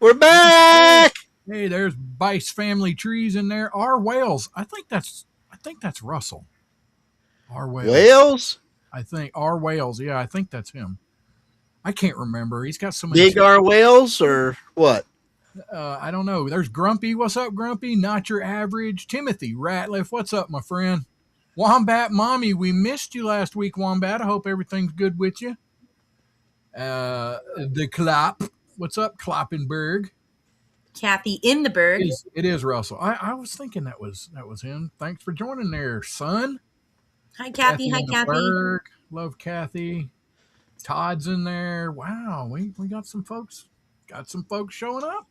We're back. Hey, there's Bice family trees in there. R Wales. I think that's Russell. R Wales. Whales, I think R Wales. Yeah, I think that's him. I can't remember. He's got so many. big R whales, or what? I don't know. There's Grumpy. What's up, Grumpy? Not your average. Timothy Ratliff. What's up, my friend? Wombat Mommy. We missed you last week, Wombat. I hope everything's good with you. The Klopp. What's up, Kloppenberg? Kathy in the Berg. It is Russell. I was thinking that was him. Thanks for joining there, son. Hi, Kathy. Hi, In the Kathy. Berg. Love Kathy. Todd's in there. Wow, we got some folks. Got some folks showing up.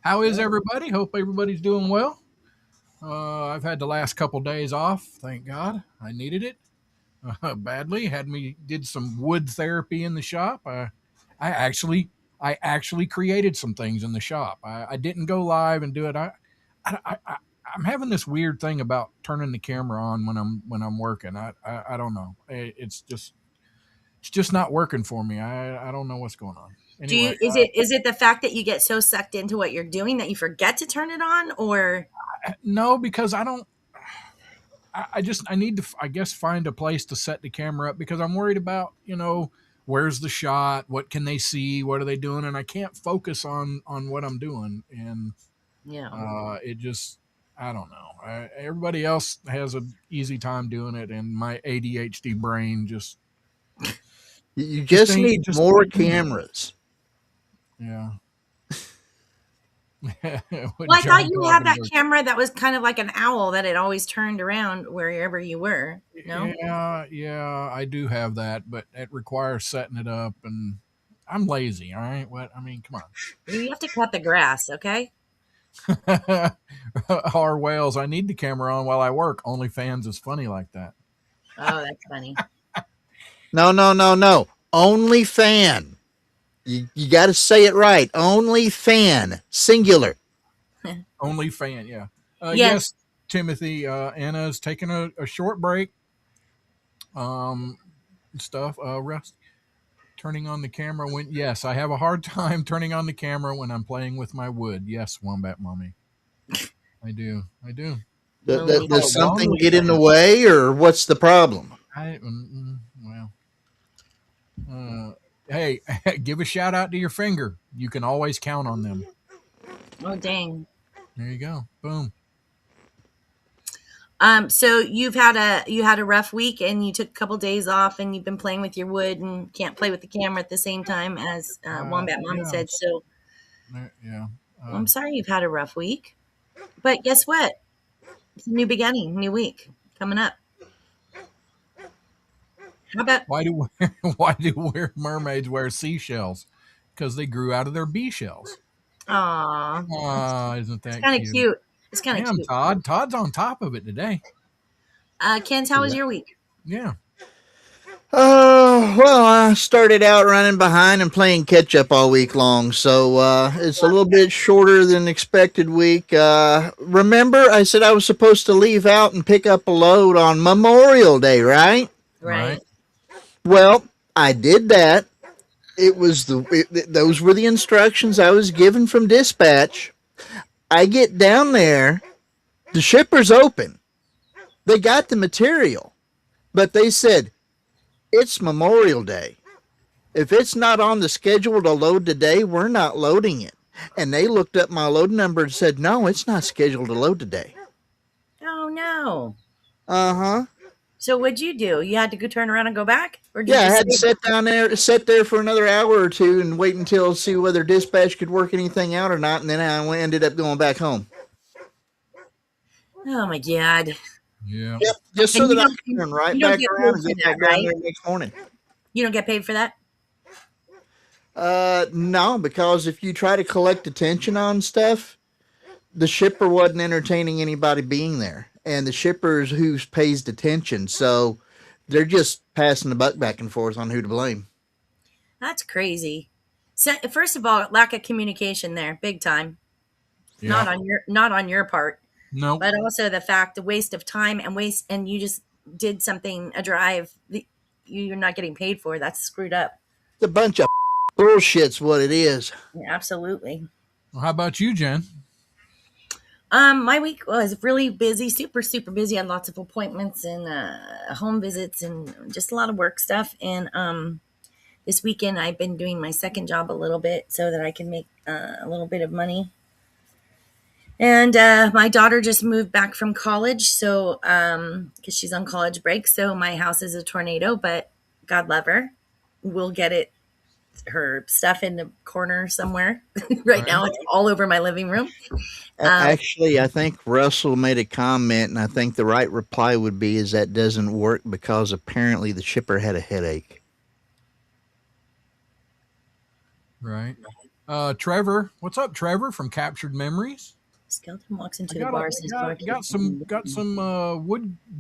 How is everybody? Hope everybody's doing well. I've had the last couple days off. Thank God, I needed it badly. Did some wood therapy in the shop. I actually I actually created some things in the shop. I didn't go live and do it. I'm having this weird thing about turning the camera on when I'm working. I don't know. It's just not working for me. I don't know what's going on. Do Anyway, you is it the fact that you get so sucked into what you're doing that you forget to turn it on, or no, because I don't. I need to, I guess, find a place to set the camera up because I'm worried about, where's the shot, what can they see, what are they doing, and I can't focus on what I'm doing, and yeah? it just, I don't know. Everybody else has an easy time doing it, and my ADHD brain You just just ain't need just more ain't doing it. cameras. Yeah. With Well, I thought John you had that Kloppenberg. camera that was kind of like an owl that it always turned around wherever you were. No, Yeah, I do have that, but it requires setting it up, and I'm lazy. All right, what I mean, come you have to cut the grass. Okay. on. R Wales, I need the camera on while I work. OnlyFans is funny like that. Oh, that's funny. No, no, no, no. Only fan. You got to say it right. Only fan. Singular. OnlyFan, yeah. Yes. Yes, Timothy. Anna's taking a short break. Um, stuff. Rest. Turning on the camera when yes, I have a hard time turning on the camera when I'm playing with my wood. Yes, Wombat Mommy. I do. I do. Lonely Does fella. something Lonely get in the fella. way, or what's the problem? Well, hey, give a shout out to your finger. You can always count on them. Oh, dang. There you go. Boom. So you had a rough week and you took a couple days off and you've been playing with your wood and can't play with the camera at the same time as Wombat Mommy Yeah. said. So Yeah. I'm sorry you've had a rough week, but guess what? It's a new beginning, new week coming up. How about Why do mermaids wear seashells? Because they grew out of their bee shells. aw, Isn't it's that kind of cute? cute. It's kind of Damn, cute. Todd. Todd's on top of it today. Kent, how was your week? Yeah. Oh, well, I started out running behind and playing catch up all week long, so it's a little bit shorter than expected week. Remember, I said I was supposed to leave out and pick up a load on Memorial Day, right? Right. Right. Well, I did that. Those were the instructions I was given from dispatch. I get down there, the shipper's open. They got the material, but they said it's Memorial Day. If it's not on the schedule to load today, we're not loading it. And they looked up my load number and said, no, it's not scheduled to load today. Oh no. Uh huh. So what'd you do? You had to go turn around and go back, or did Yeah, you I just had to stay? sit there for another hour or two and wait until see whether dispatch could work anything out or not. And then I ended up going back home. Oh my god. Yeah. Yep, just so And that I can turn right you don't back get around paid and for get that, back down right? there next morning. You don't get paid for that. No, because if you try to collect attention on stuff, the shipper wasn't entertaining anybody being there, and the shipper is who pays attention. So they're just passing the buck back and forth on who to blame. That's crazy. So, first of all, lack of communication there, big time. Yeah. Not on your part, Nope. but also the fact the waste of time and waste, and you just did something a drive that you're not getting paid for. That's screwed up. It's a bunch of bullshit's what it is. Yeah, absolutely. Well, how about you, Jen? My week was really busy, super, super busy. I had lots of appointments and home visits and just a lot of work stuff. And this weekend, I've been doing my second job a little bit so that I can make a little bit of money. And my daughter just moved back from college, so because she's on college break, so my house is a tornado. But God love her, we'll get it. Her stuff in the corner somewhere. Right Right. now, it's all over my living room. Actually, I think Russell made a comment, and I think the right reply would be is that doesn't work because apparently the shipper had a headache. Right. Trevor, what's up, Trevor from Captured Memories? Skeleton walks I into the got bar. a, Says, got some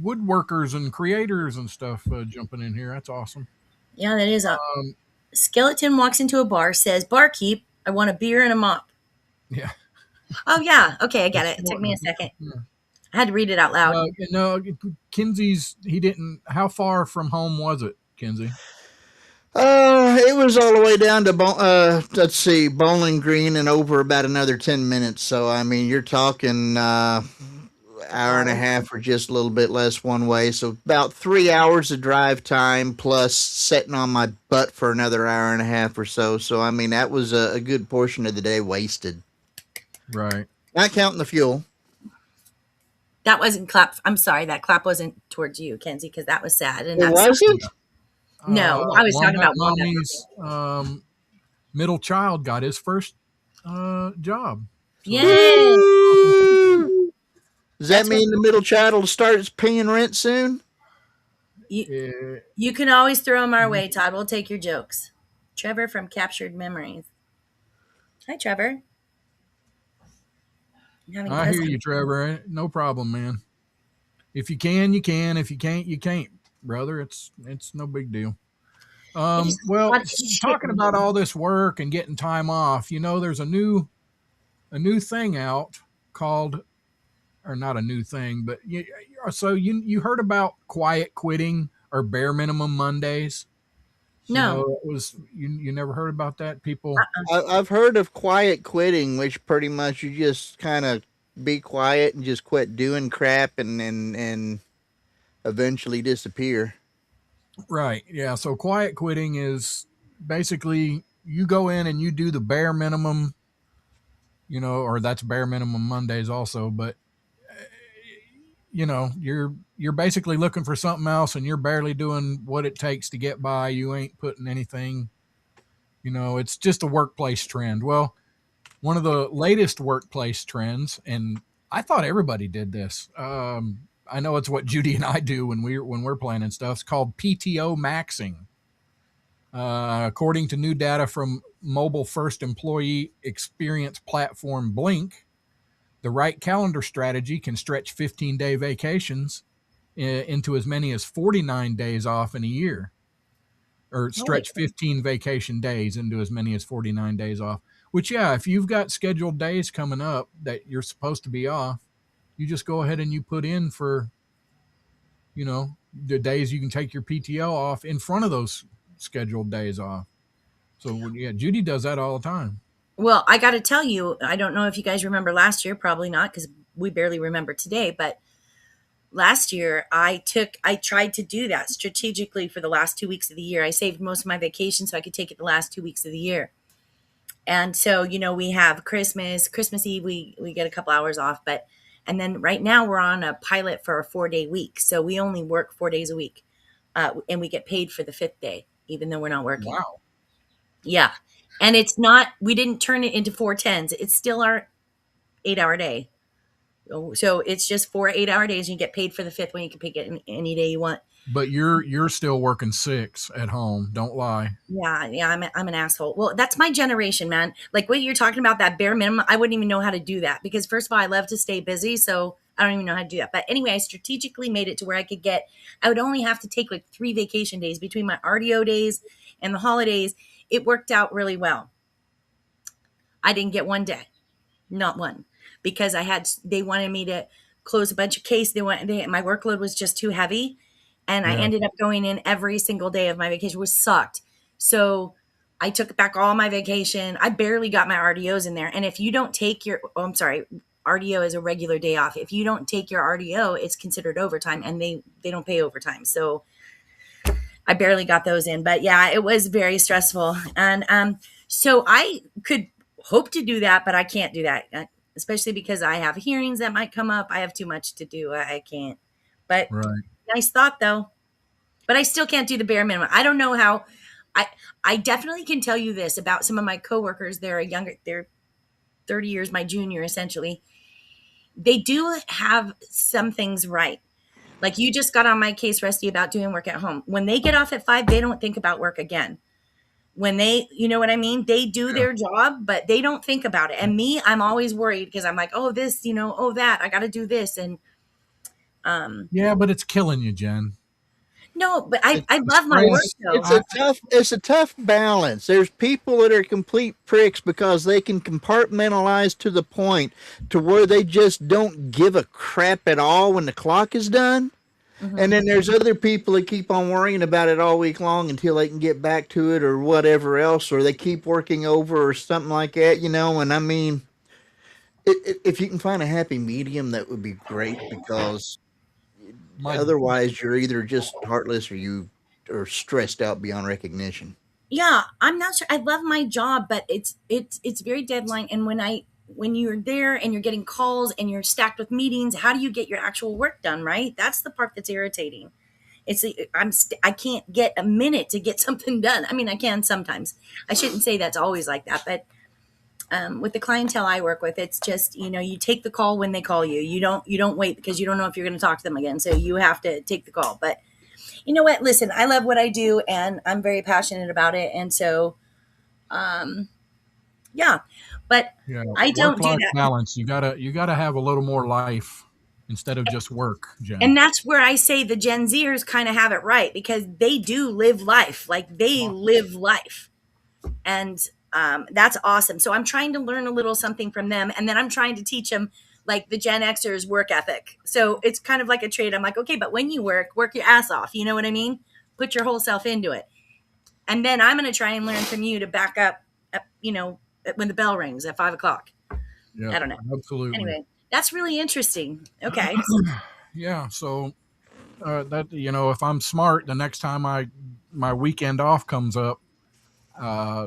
woodworkers and creators and stuff jumping in here. That's awesome. Yeah, that is a Um, skeleton walks into a bar. Says, "Barkeep, I want a beer and a mop." yeah. Oh yeah, okay, I get It's it. It took me a second. yeah. I had to read it out loud. No, Kinsey's. He didn't. How far from home was it, Kinsey? It was all the way down to let's see, Bowling Green, and over about another 10 minutes. So I mean, you're talking hour and a half or just a little bit less one way. So about 3 hours of drive time plus sitting on my butt for another hour and a half or so. So I mean, that was a good portion of the day wasted. Right. Not counting the fuel. That wasn't clap. I'm sorry, that clap wasn't towards you, Kenzie, because that was sad. And It that's wasn't. no. I was talking about Wombat. Mommy's middle child got his first job. So Yay! Does that That's mean the middle child will start paying rent soon? You, you can always throw them our way, Todd. We'll take your jokes. Trevor from Captured Memories. Hi, Trevor. I hear you, Trevor. No problem, man. If you can, you can. If you can't, you can't, brother. It's no big deal. Well, talking about all this work and getting time off, there's a new thing out called, or not a new thing, but you heard about quiet quitting or bare minimum Mondays? No. It was you never heard about that, people? I've heard of quiet quitting, which pretty much you just kind of be quiet and just quit doing crap and eventually disappear. Right. Yeah. So quiet quitting is basically you go in and you do the bare minimum, or that's bare minimum Mondays also, but you're basically looking for something else and you're barely doing what it takes to get by. You ain't putting anything, it's just a workplace trend. Well, one of the latest workplace trends, and I thought everybody did this. I know it's what Judy and I do when we're planning stuff. It's called PTO maxing. According to new data from mobile first employee experience platform Blink, the right calendar strategy can stretch 15-day vacations into as many as 49 days off in a year, or stretch 15 vacation days into as many as 49 days off. Which, yeah, if you've got scheduled days coming up that you're supposed to be off, you just go ahead and you put in for, the days you can take your PTO off in front of those scheduled days off. So, yeah, Judy does that all the time. Well, I got to tell you, I don't know if you guys remember last year, probably not, because we barely remember today, but last year I tried to do that strategically for the last 2 weeks of the year. I saved most of my vacation so I could take it the last 2 weeks of the year. And so, we have Christmas Eve, we get a couple hours off, and then right now we're on a pilot for a 4-day week. So we only work 4 days a week. And we get paid for the 5th day, even though we're not working. Wow. Yeah. And we didn't turn it into 4 10s. It's still our 8-hour day. So it's just 4 8-hour days. And you get paid for the 5th one. You can pick it any day you want. But you're still working 6 at home. Don't lie. Yeah. I'm an asshole. Well, that's my generation, man. Like what you're talking about, that bare minimum, I wouldn't even know how to do that because first of all, I love to stay busy. So I don't even know how to do that. But anyway, I strategically made it to where I would only have to take like 3 vacation days between my RDO days and the holidays. It worked out really well. I didn't get one day, not one, because they wanted me to close a bunch of cases. My workload was just too heavy. And I ended up going in every single day of my vacation, which sucked. So I took back all my vacation. I barely got my RDOs in there. And if you don't take your, RDO is a regular day off. If you don't take your RDO, it's considered overtime, and they don't pay overtime. So I barely got those in. But yeah, it was very stressful. And so I could hope to do that, but I can't do that, especially because I have hearings that might come up. I have too much to do. I can't. But Right. nice thought, though. But I still can't do the bare minimum. I don't know how. I definitely can tell you this about some of my coworkers. They're 30 years my junior, essentially. They do have some things right. Like, you just got on my case, Rusty, about doing work at home. When they get off at 5, they don't think about work again. When they, you know what I mean? They do their job, but they don't think about it. And me, I'm always worried because I'm like, oh, this, oh, that, I got to do this. And Yeah, but it's killing you, Jen. no, but I love my work though. It's a tough balance. There's people that are complete pricks because they can compartmentalize to the point to where they just don't give a crap at all when the clock is done. Mhm. And then there's other people that keep on worrying about it all week long until they can get back to it or whatever else, or they keep working over or something like that, And I mean, if you can find a happy medium, that would be great, because My otherwise you're either just heartless or you are stressed out beyond recognition. Yeah, I'm not sure. I love my job, but it's very deadline. And when you're there and you're getting calls and you're stacked with meetings, how do you get your actual work done? Right? That's the part that's irritating. I can't get a minute to get something done. I mean, I can sometimes. I shouldn't say that's always like that, but with the clientele I work with, it's just, you take the call when they call you. You don't wait, because you don't know if you're going to talk to them again. So you have to take the call. But you know what? Listen, I love what I do, and I'm very passionate about it. And so, yeah, but yeah, I don't do work-life that. balance. You gotta have a little more life instead of just work, Jen. And that's where I say the Gen Zers kind of have it right, because they do live life. Like, they live life. And that's awesome. So I'm trying to learn a little something from them. And then I'm trying to teach them, like, the Gen Xers work ethic. So it's kind of like a trade. I'm like, okay, but when you work your ass off. You know what I mean? Put your whole self into it. And then I'm going to try and learn from you to back up, when the bell rings at 5 o'clock. Yeah, I don't know. absolutely. Anyway, that's really interesting. Okay. Yeah, so that if I'm smart, the next time my weekend off comes up,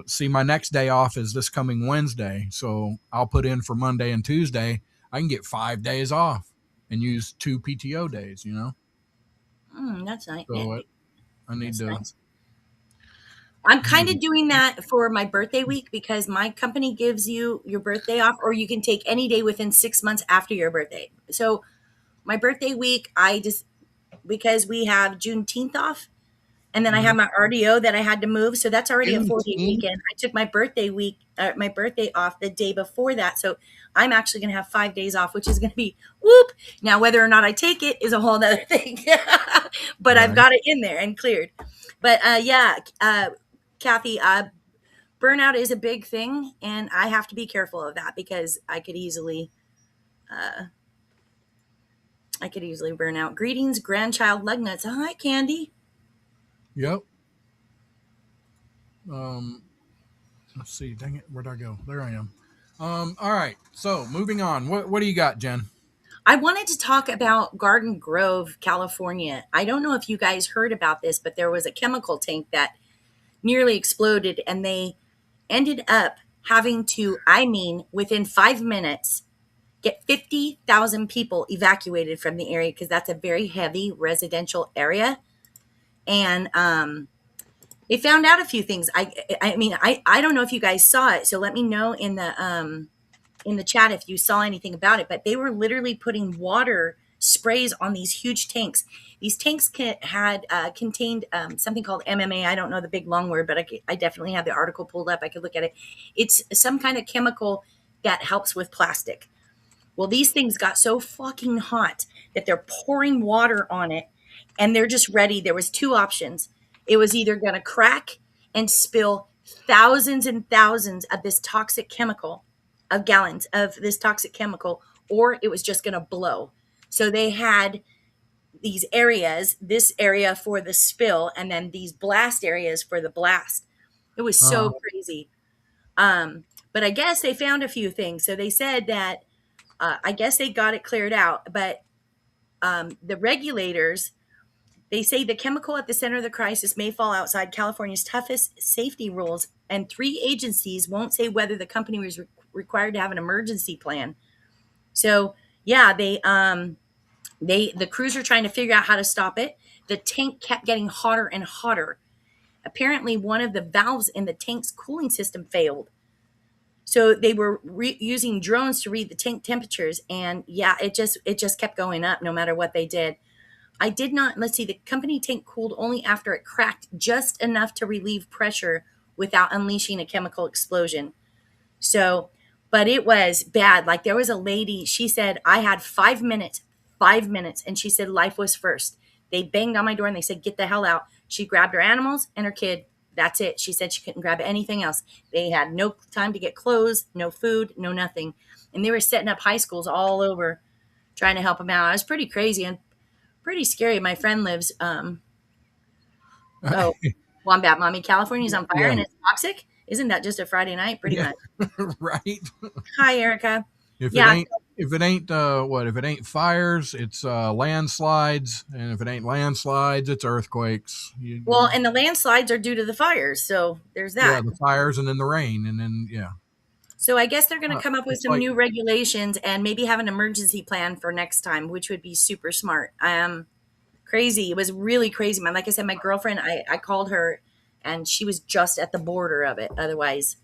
see, my next day off is this coming Wednesday, so I'll put in for Monday and Tuesday. I can get 5 days off and use 2 PTO days. That's nice. So I need That's to. nice. I'm kind of doing that for my birthday week, because my company gives you your birthday off, or you can take any day within 6 months after your birthday. So my birthday week, because we have Juneteenth off, and then I have my RDO that I had to move. So that's already a 4-day weekend. I took my birthday off the day before that. So I'm actually going to have 5 days off, which is going to be whoop. Now, whether or not I take it is a whole other thing, but Right. I've got it in there and cleared. But Kathy, burnout is a big thing, and I have to be careful of that, because I could easily burn out. Greetings, grandchild Lugnuts. Hi, Candy. Yep. Let's see. Dang it, where'd I go? There I am. All right. So moving on. What do you got, Jen? I wanted to talk about Garden Grove, California. I don't know if you guys heard about this, but there was a chemical tank that nearly exploded, and they ended up having to, within 5 minutes, get 50,000 people evacuated from the area, because that's a very heavy residential area. And they found out a few things. I don't know if you guys saw it, so let me know in the chat if you saw anything about it. But they were literally putting water sprays on these huge tanks. These tanks contained something called MMA. I don't know the big long word, but I definitely have the article pulled up. I could look at it. It's some kind of chemical that helps with plastic. Well, these things got so fucking hot that they're pouring water on it, and they're just ready. There was 2 options. It was either going to crack and spill thousands and thousands of this toxic chemical, of gallons of this toxic chemical, or it was just going to blow. So they had these areas, this area for the spill, and then these blast areas for the blast. It was so crazy. But I guess they found a few things. So they said that I guess they got it cleared out, but the regulators, they say the chemical at the center of the crisis may fall outside California's toughest safety rules, and 3 agencies won't say whether the company was required to have an emergency plan. So yeah, the crews are trying to figure out how to stop it. The tank kept getting hotter and hotter. Apparently, one of the valves in the tank's cooling system failed. So they were using drones to read the tank temperatures, and yeah, it just kept going up no matter what they did. I did not. Let's see. The company tank cooled only after it cracked just enough to relieve pressure without unleashing a chemical explosion. So, but it was bad. Like there was a lady, she said, I had 5 minutes, 5 minutes. And she said, life was first. They banged on my door and they said, get the hell out. She grabbed her animals and her kid. That's it. She said she couldn't grab anything else. They had no time to get clothes, no food, no nothing. And they were setting up high schools all over trying to help them out. It was pretty crazy and pretty scary. My friend lives, oh, Wombat Mommy, California's on fire and it's toxic. Isn't that just a Friday night? Pretty much. Right. Hi, Erica. If Yeah. it ain't what? If it ain't fires, it's landslides, and if it ain't landslides, it's earthquakes. Well, and the landslides are due to the fires, so there's that. Yeah, the fires, and then the rain, and then yeah. So I guess they're going to come up with it's some like- new regulations and maybe have an emergency plan for next time, which would be super smart. Crazy. It was really crazy, man. Like I said, my girlfriend, I called her, and she was just at the border of it. Otherwise,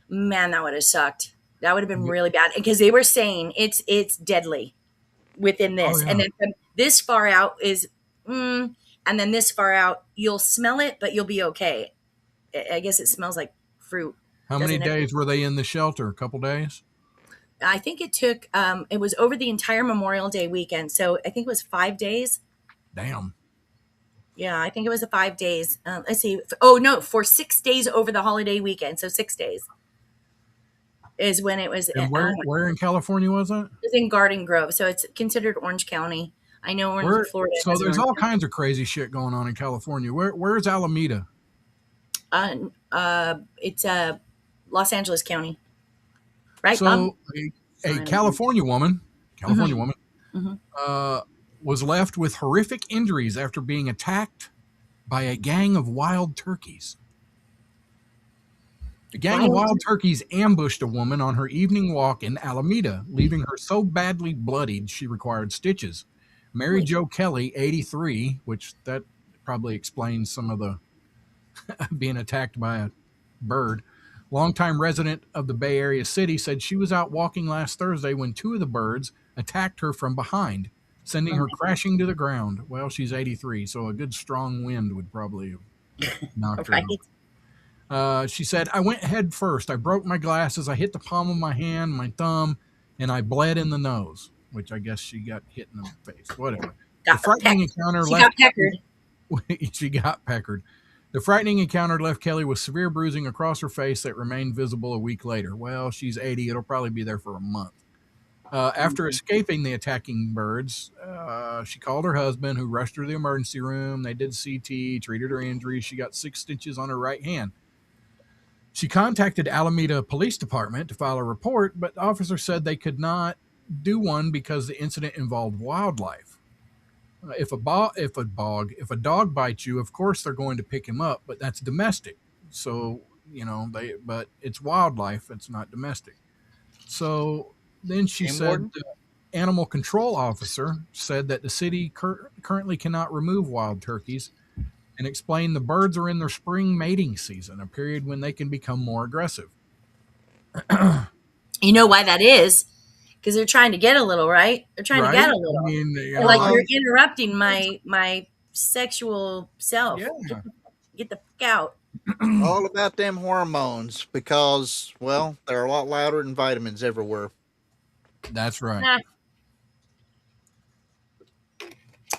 man, that would have sucked. That would have been really bad because they were saying it's deadly within this, and then from this far out is, and then this far out you'll smell it, but you'll be okay. I guess it smells like fruit. How many days were they in the shelter? A couple days? I think it took. It was over the entire Memorial Day weekend, so I think it was 5 days. Damn. Yeah, I think it was the 5 days. Let's see. Oh no, for 6 days over the holiday weekend. So 6 days is when it was. And where in California was that? It was in Garden Grove, so it's considered Orange County. I know Florida. So there's all kinds of crazy shit going on in California. Where's Alameda? It's Los Angeles County, right? So a California woman, was left with horrific injuries after being attacked by a gang of wild turkeys. A gang of wild turkeys ambushed a woman on her evening walk in Alameda, leaving her so badly bloodied she required stitches. Mary Jo Kelly, 83, which that probably explains some of the being attacked by a bird. Longtime resident of the Bay Area city said she was out walking last Thursday when 2 of the birds attacked her from behind, sending her crashing to the ground. Well, she's 83, so a good strong wind would probably have knocked her out. She said, I went head first. I broke my glasses. I hit the palm of my hand, my thumb, and I bled in the nose, which I guess she got hit in the face. Whatever. The frightening encounter left. She got peckered. The frightening encounter left Kelly with severe bruising across her face that remained visible a week later. Well, she's 80. It'll probably be there for a month. After escaping the attacking birds, she called her husband, who rushed her to the emergency room. They did CT, treated her injuries. She got 6 stitches on her right hand. She contacted Alameda Police Department to file a report, but the officer said they could not do one because the incident involved wildlife. If a dog bites you, of course they're going to pick him up, but that's domestic. So, but it's wildlife. It's not domestic. So then she said the animal control officer said that the city currently cannot remove wild turkeys and explained the birds are in their spring mating season, a period when they can become more aggressive. You know why that is? Because they're trying to get a little, right? They're trying to get a little. I mean, you're interrupting my sexual self. Yeah. Get the fuck out. All about them hormones because, well, they're a lot louder than vitamins everywhere. That's right.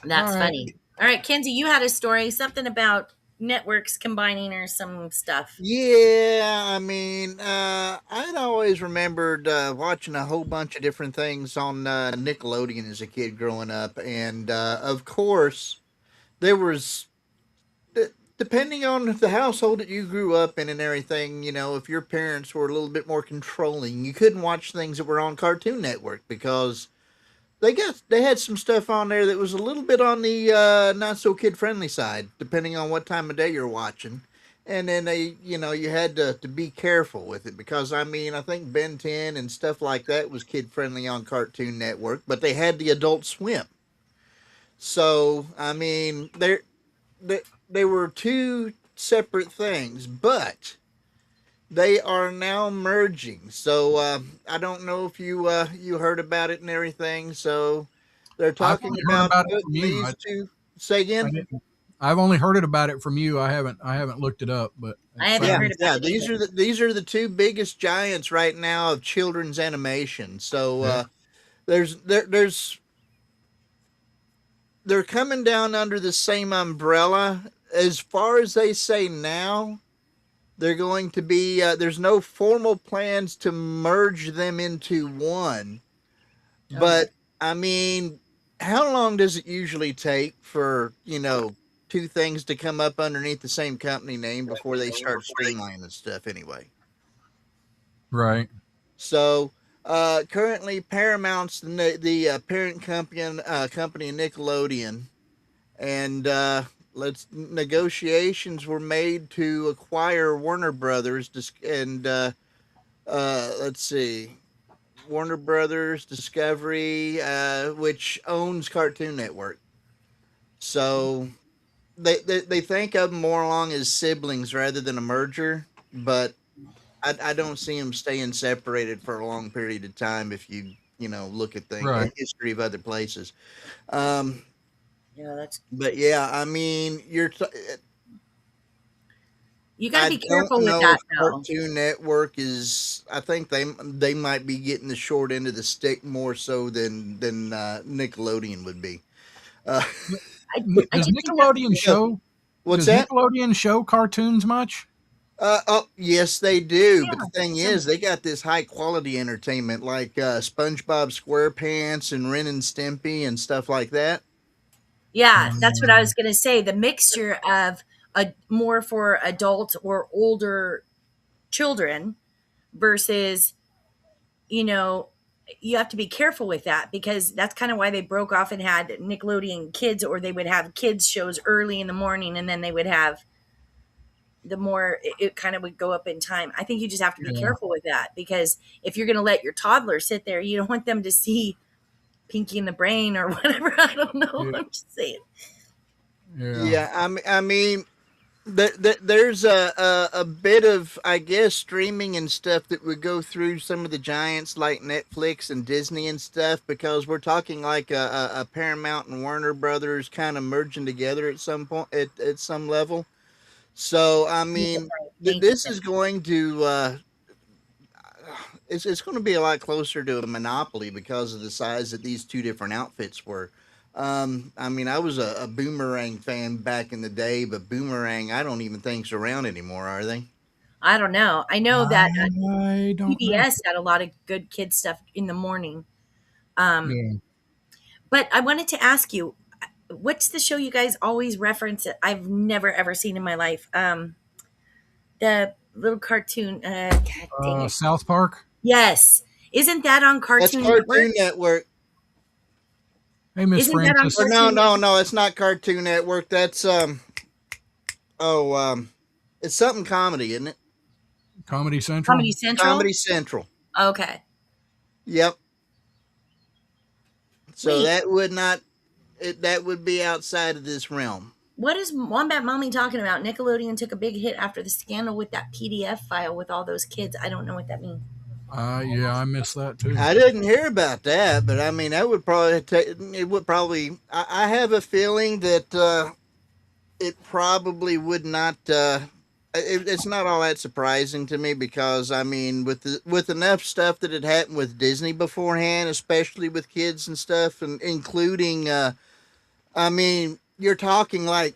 That's funny. All right, Kenzie, you had a story, something about networks combining or some stuff. Yeah, I mean, I'd always remembered watching a whole bunch of different things on Nickelodeon as a kid growing up, and of course, there was depending on the household that you grew up in and everything, if your parents were a little bit more controlling, you couldn't watch things that were on Cartoon Network because they had some stuff on there that was a little bit on the not so kid friendly side, depending on what time of day you're watching. And then you had to be careful with it because I think Ben 10 and stuff like that was kid friendly on Cartoon Network, but they had the Adult Swim. So they were two separate things, but they are now merging. So I don't know if you heard about it and everything. So they're I've talking only heard about about it from putting you. these two. Say I again. didn't. I've only heard it about it from you. I haven't looked it up, but I it haven't Yeah, heard sounds. about yeah. it These either. are these are the two biggest giants right now of children's animation. So Yeah. there's they're coming down under the same umbrella. As far as they say now, they're going to be. There's no formal plans to merge them into one. Okay. But I mean, how long does it usually take for two things to come up underneath the same company name before they start streamlining stuff? Anyway, Right. so currently Paramount's the parent company of Nickelodeon, and let's negotiations were made to acquire Warner Brothers, and let's see, Warner Brothers Discovery, which owns Cartoon Network. So they think of them more along as siblings rather than a merger, but I don't see them staying separated for a long period of time if you look at the Right. history of other places. Um, Yeah, that's. but yeah, You got to I be don't careful with know that if though. Cartoon Network is. I think they might be getting the short end of the stick more so than Nickelodeon would be. Uh, I, I Does do think that's Nickelodeon no, show? what's Does that? Nickelodeon show cartoons much? Oh, yes, they do. But the yeah. thing Some, is, they got this high quality entertainment like SpongeBob SquarePants and Ren and Stimpy and stuff like that. yeah, that's what I was Um, gonna say. The mixture of a more for adult or older children versus, you know, you have to be careful with that because that's kind of why they broke off and had Nickelodeon Kids, or they would have kids shows early in the morning and then they would have the more it kind of would go up in time. I think you just have to be yeah. careful with that because if you're going to let your toddler sit there, you don't want them to see Pinky in the Brain or whatever. I don't know. Yeah. I'm just saying. Yeah. Yeah, I mean, there's a bit of, I guess, streaming and stuff that would go through some of the giants like Netflix and Disney and stuff because we're talking like a Paramount and Warner Brothers kind of merging together at some point at some level. So I Thank you, mean, Frank. Thank you, this Frank. is going to it's going to be a lot closer to a monopoly because of the size that these two different outfits were. I mean, I was a Boomerang fan back in the day, but Boomerang, I don't even think's around anymore, are they? I don't know. I know that I don't know. PBS had a lot of good kid stuff in the morning. Um, Yeah. but I wanted to ask you, what's the show you guys always reference that I've never ever seen in my life? The little cartoon. God dang it. South Park. Yes. Isn't that on That's Cartoon Network? Cartoon Network. Hey, Miss Isn't that on Francis. Or no, Cartoon no, Network? no, it's not Cartoon Network. That's oh it's something comedy, isn't it? Comedy Central. Comedy Central? Comedy Central. Okay. Yep. So Wait, that would be outside of this realm. what is Wombat Mommy talking about? Nickelodeon took a big hit after the scandal with that PDF file with all those kids. I don't know what that means. Yeah, I missed that too. I didn't hear about that, but I mean, that would probably it would probably. I have a feeling that it probably would not. It's not all that surprising to me because I mean, with enough stuff that had happened with Disney beforehand, especially with kids and stuff, and including, I mean, you're talking like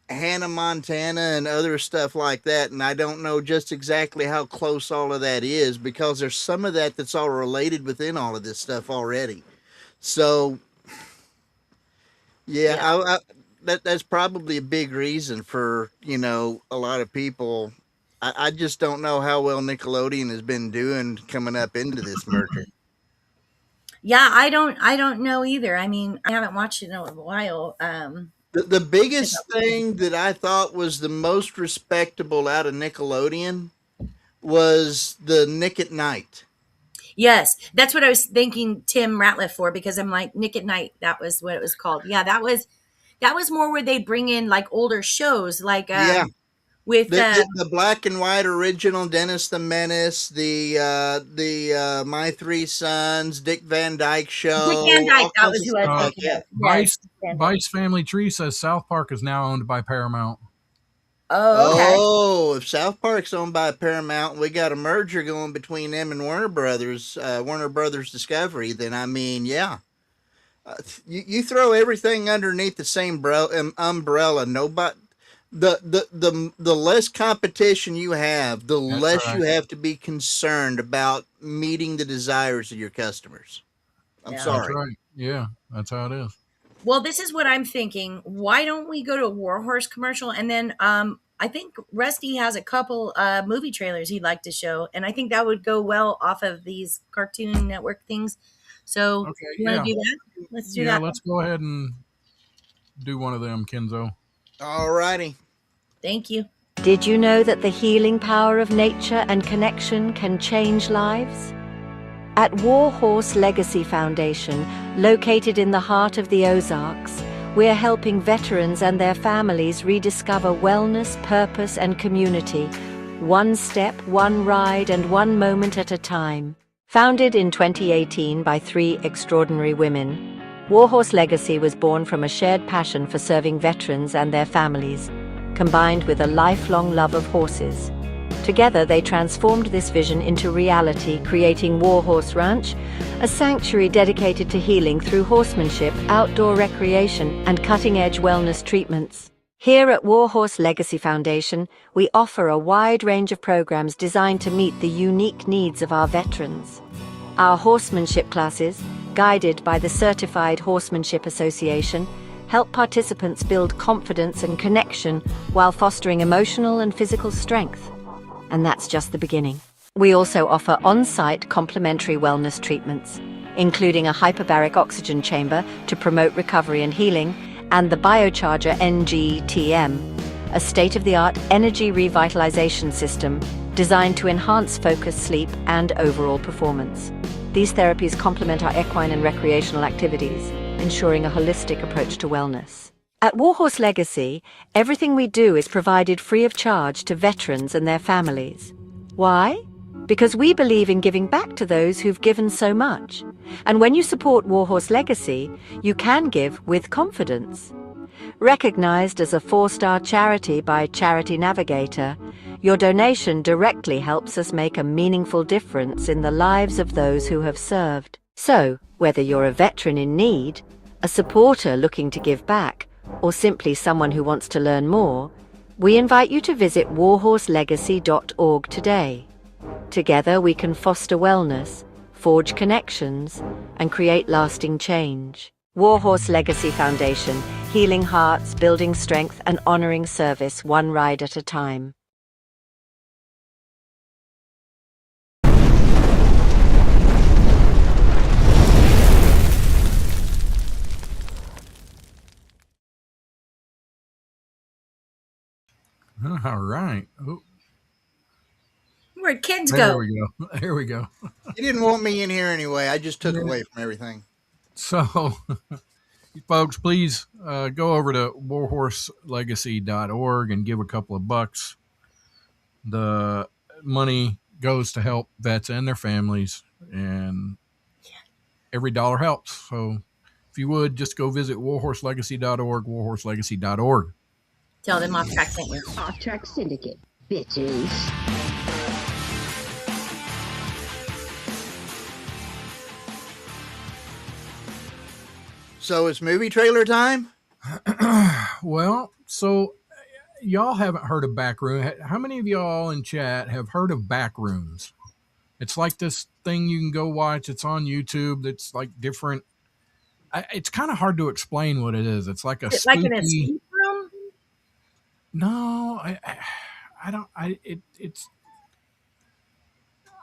Hannah Montana and other stuff like that, and I don't know just exactly how close all of that is because there's some of that that's all related within all of this stuff already. So yeah, Yeah. that's probably a big reason for a lot of people. I just don't know how well Nickelodeon has been doing coming up into this merger. Yeah, I don't know either. I mean, I haven't watched it in a while. The biggest thing that I thought was the most respectable out of Nickelodeon was the Nick at Night. Yes, that's what I was thanking Tim Ratliff for, because I'm like, Nick at Night. That was what it was called. Yeah, that was more where they bring in like older shows, like Yeah, with the black and white original Dennis the Menace, the My Three Sons, Dick Van Dyke Dick Van Show, Dyke. all That kinds was of who I stuff was like thinking that. of. Yes, Vice Dick Van Dyke. Vice Family Tree says South Park is now owned by Paramount. Oh, okay. Oh, if South Park's owned by Paramount, we got a merger going between them and Warner Brothers Discovery, then I mean, yeah. You throw everything underneath the same umbrella. Nobody, the less competition you have, the That's less right. you have to be concerned about meeting the desires of your customers. I'm Yeah. That's sorry. right. Yeah, that's how it is. Well, this is what I'm thinking. Why don't we go to a Warhorse commercial, and then I think Rusty has a couple movie trailers he'd like to show, and I think that would go well off of these Cartoon Network things. So Okay. you want Yeah. to do that? Let's do Yeah. that. Let's go ahead and do one of them, Kenzo. All righty. Thank you. Did you know that the healing power of nature and connection can change lives? At Warhorse Legacy Foundation, located in the heart of the Ozarks, we're helping veterans and their families rediscover wellness, purpose, and community, one step, one ride, and one moment at a time. Founded in 2018 by 3 extraordinary women, Warhorse Legacy was born from a shared passion for serving veterans and their families, combined with a lifelong love of horses. Together, they transformed this vision into reality, creating Warhorse Ranch, a sanctuary dedicated to healing through horsemanship, outdoor recreation, and cutting-edge wellness treatments. Here at Warhorse Legacy Foundation, we offer a wide range of programs designed to meet the unique needs of our veterans. Our horsemanship classes, guided by the Certified Horsemanship Association, help participants build confidence and connection while fostering emotional and physical strength. And that's just the beginning. We also offer on-site complementary wellness treatments, including a hyperbaric oxygen chamber to promote recovery and healing, and the Biocharger NGTM, a state-of-the-art energy revitalization system designed to enhance focus, sleep, and overall performance. These therapies complement our equine and recreational activities, ensuring a holistic approach to wellness. At Warhorse Legacy, everything we do is provided free of charge to veterans and their families. Why? Because we believe in giving back to those who've given so much. And when you support Warhorse Legacy, you can give with confidence. Recognized as a 4-star charity by Charity Navigator, your donation directly helps us make a meaningful difference in the lives of those who have served. So, whether you're a veteran in need, a supporter looking to give back, or simply someone who wants to learn more, we invite you to visit warhorselegacy.org today. Together we can foster wellness, forge connections, and create lasting change. Warhorse Legacy Foundation, healing hearts, building strength, and honoring service one ride at a time. All right. Oh, Where'd kids there go? we go. There we go. You didn't want me in here anyway. I just took Yeah. away from everything. So, folks, please go over to warhorselegacy.org and give a couple of bucks. The money goes to help vets and their families, and every dollar helps. So, if you would, just go visit warhorselegacy.org, warhorselegacy.org. Tell them Offtrack sent you. Offtrack Syndicate, bitches. So it's movie trailer time? Well, so y'all haven't heard of Backroom. How many of y'all in chat have heard of Backrooms? It's like this thing you can go watch. It's on YouTube. It's like different it's kind of hard to explain what it is. It's like a Is it like an spooky. escape room? No, I don't. It's.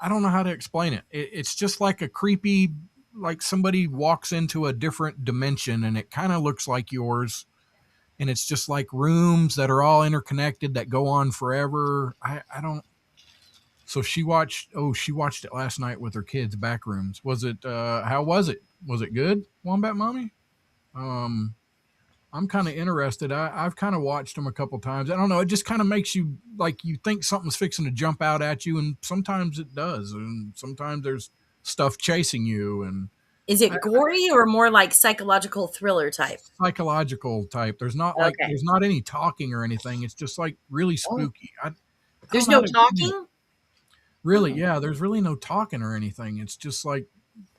I don't know how to explain it. It's just like a creepy, like somebody walks into a different dimension, and it kind of looks like yours, and it's just like rooms that are all interconnected that go on forever. I don't. So she watched. Oh, she watched it last night with her kids. Backrooms. Was it? How was it? Was it good? Wombat Mommy. I'm kind of interested. I've kind of watched them a couple times. I don't know. It just kind of makes you like you think something's fixing to jump out at you, and sometimes it does, and sometimes there's stuff chasing you. And Is it gory or more like psychological thriller type? psychological type. There's not like there's not any talking or anything. It's just like really spooky. I There's don't know no how to explain it. talking? Really, yeah. There's really no talking or anything. It's just like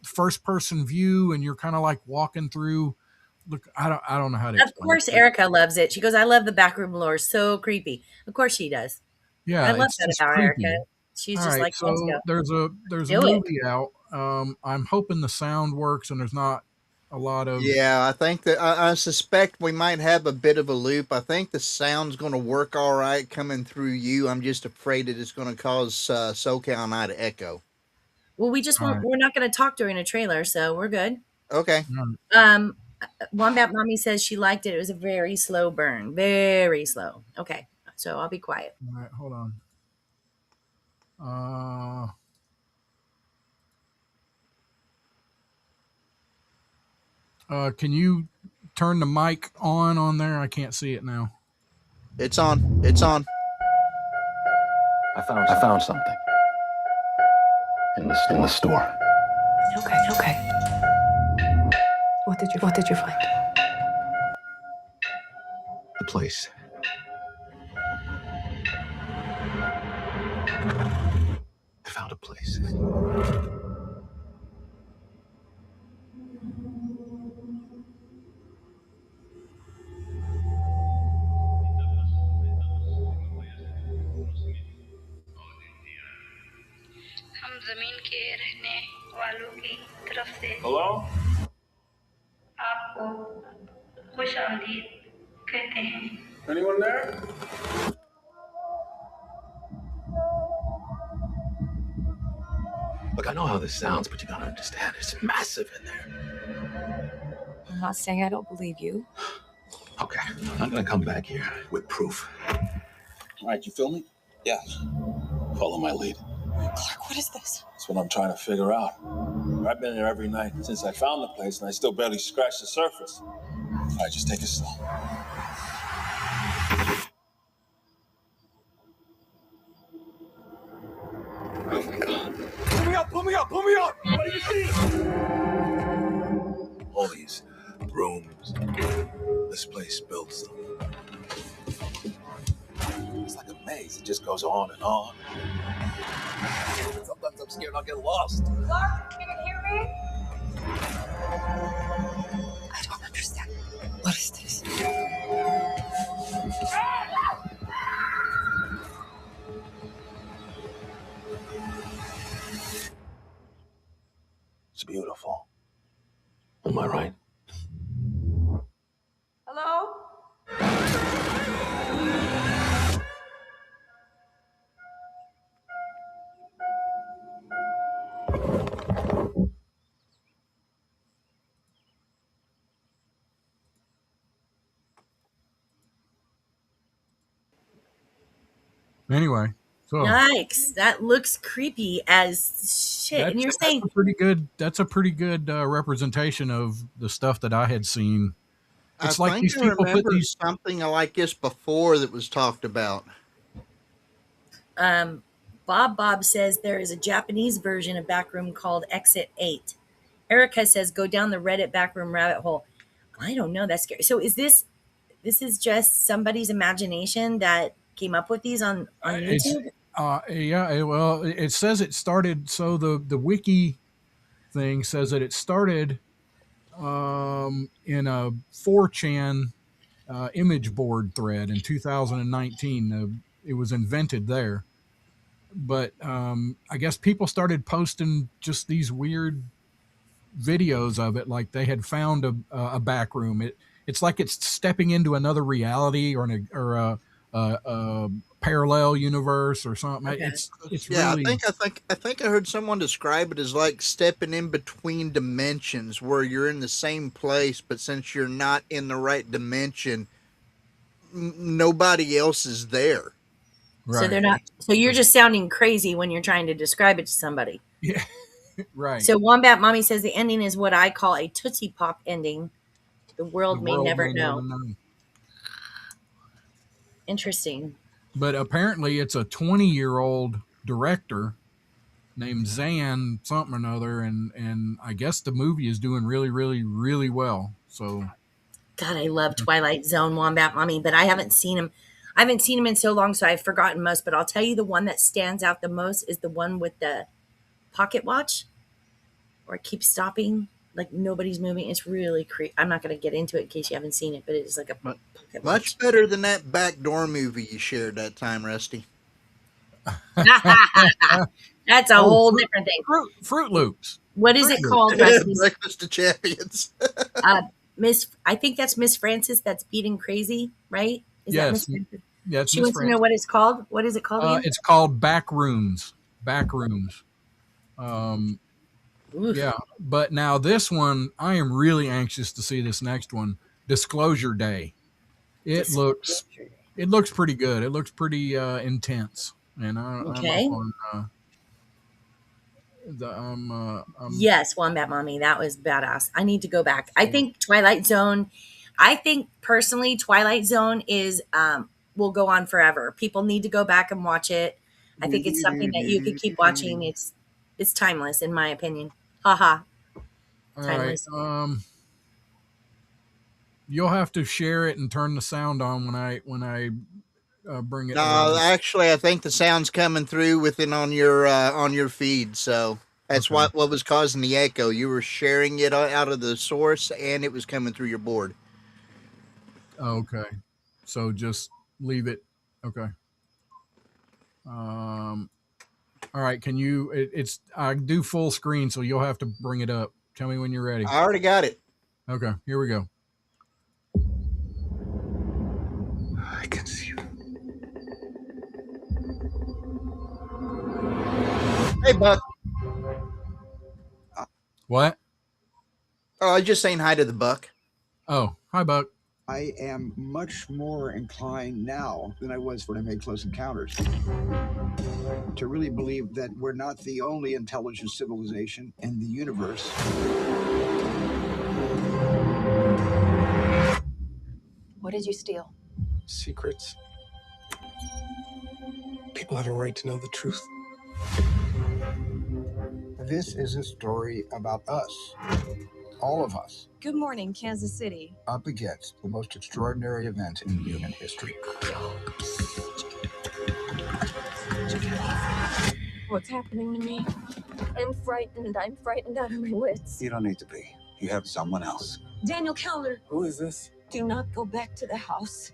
first person view, and you're kind of like walking through. Look, I don't know how to. Of course, Erica loves it. She goes, "I love the backroom lore. So creepy." Of course, she does. Yeah, I love it's that just about creepy. Erica. She's All just right, like, "Let's so go." there's a Do it. movie out. I'm hoping the sound works and there's not a lot of. Yeah, I think that I suspect we might have a bit of a loop. I think the sound's going to work all right coming through you. I'm just afraid that it's going to cause SoCal and I to echo. Well, we just All won't. right. We're not going to talk during a trailer, so we're good. Okay. Wombat Mommy says she liked it. It was a very slow burn, very slow. Okay, so I'll be quiet. All right, hold on. Can you turn the mic on there? I can't see it now. It's on. It's on. I found something in the store. Okay. What did you find? The place. I found a place. हम जमीन के रहने वालों की तरफ से Hello? आपको खुशामदीद कहते हैं। Anyone there? Look, I know how this sounds, but you gotta understand, it's massive in there. I'm not saying I don't believe you. Okay, I'm gonna come back here with proof. All right, you feel me? Yeah. Follow my lead. Clark, what is this? That's what I'm trying to figure out. I've been here every night since I found the place, and I still barely scratched the surface. All right, just take it slow. Oh my God. Pull me up! What do you see? All these rooms. This place built something. It's like a maze. It just goes on and on. Sometimes I'm scared I'll get lost. Clark, can you hear me? I don't understand. What is this? It's beautiful. Am I right? Hello? Anyway, so Yikes! That looks creepy as shit. And you're saying that's a pretty good. That's a pretty good representation of the stuff that I had seen. It's I like think these I people put remember these. something like this before that was talked about. Bob says there is a Japanese version of Backroom called Exit 8. Erica says go down the Reddit Backroom rabbit hole. I don't know. That's scary. So is this is just somebody's imagination that came up with these on It's YouTube? well, it says it started. So the wiki thing says that it started in a 4chan image board thread in 2019. It was invented there, but I guess people started posting just these weird videos of it, like they had found a back room. It's like it's stepping into another reality or a parallel universe or something. Okay. It's Yeah, really I think I heard someone describe it as like stepping in between dimensions where you're in the same place, but since you're not in the right dimension, nobody else is there. So they're right. not. So you're just sounding crazy when you're trying to describe it to somebody. Yeah, right. So Wombat Mommy says the ending is what I call a Tootsie Pop ending. The The world may world never may never know. know. Interesting. But apparently, it's a 20-year-old director named Zan something or another, and I guess the movie is doing really, really, really well. So God, I love Twilight Zone, Wombat Mommy, but I haven't seen him. I haven't seen him in so long, so I've forgotten most. But I'll tell you, the one that stands out the most is the one with the pocket watch, or it keeps stopping, like nobody's moving. It's really creepy. I'm not going to get into it in case you haven't seen it, but it's like a But pocket much watch. better than that backdoor movie you shared that time, Rusty. That's a oh, whole Fruit, different thing. Fruit Loops. What is Fruit it Loops. called, Rusty? Breakfast of Champions. Miss, I think that's Miss Francis that's beating crazy, right? Is that Miss Yes, Francis? yes, She Miss wants to know France. what it's called. What is it called again? It's called Backrooms. Backrooms. Um, Oof. yeah, but now this one, I am really anxious to see this next one, Disclosure Day. It looks pretty good. It looks pretty intense, and I'm up Okay. on Yes, Wombat Mommy. That was badass. I need to go back. I think Twilight Zone. I think personally, Twilight Zone is will go on forever. People need to go back and watch it. I think it's something that you could keep watching. It's timeless, in my opinion. Haha. all right. Timeless. You'll have to share it and turn the sound on when I bring it. No, actually, I think the sound's coming through within on your feed. So that's Okay. what was causing the echo. You were sharing it out of the source, and it was coming through your board. Okay. So just leave it. Okay. All right. Can you? It's I do full screen, so you'll have to bring it up. Tell me when you're ready. I already got it. Okay. Here we go. I can see you. Hey, Buck. What? Oh, I was just saying hi to the Buck. Oh, hi, Buck. I am much more inclined now than I was when I made Close Encounters to really believe that we're not the only intelligent civilization in the universe. What did you steal? Secrets. People have a right to know the truth. This is a story about us, all of us, Good morning, Kansas City. up against the most extraordinary event in human history. What's happening to me? I'm frightened. I'm frightened out of my wits. You don't need to be. You have someone else. Daniel Keller, Who is this? do not go back to the house.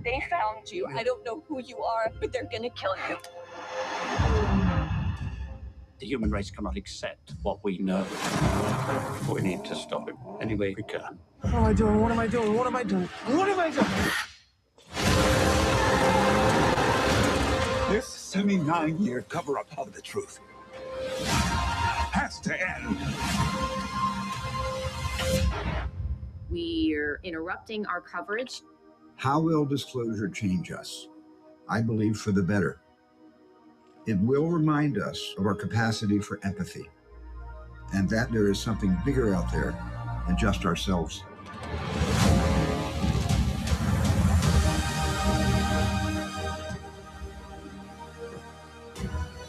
They found you. I don't know who you are, but they're gonna kill you. The human race cannot accept what we know. We need to stop it any way we can. What am I doing? What am I doing? What am I doing? What am I doing? This 79-year cover-up of the truth has to end. We're interrupting our coverage. How will disclosure change us? I believe for the better. It will remind us of our capacity for empathy, and that there is something bigger out there than just ourselves.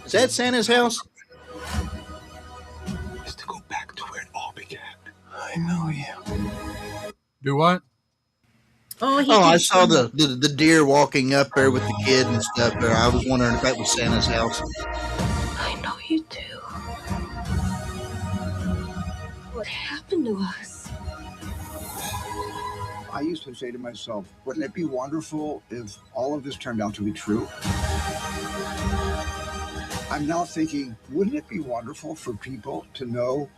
Is that Santa's house? Is to go back to where it all began. I know you. Do what? Oh, I saw the deer walking up there with the kid and stuff there. I was wondering if that was Santa's house. I know you do. What happened to us? I used to say to myself, wouldn't it be wonderful if all of this turned out to be true? I'm now thinking, wouldn't it be wonderful for people to know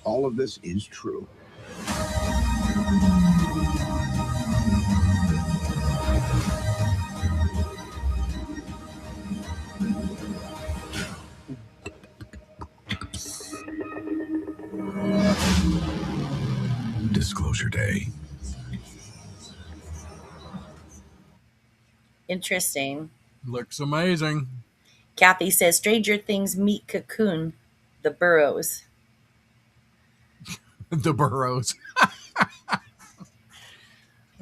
All of this is true. Disclosure Day. Interesting. Looks amazing. Kathy says Stranger Things meet Cocoon, the Burrows. The Burrows.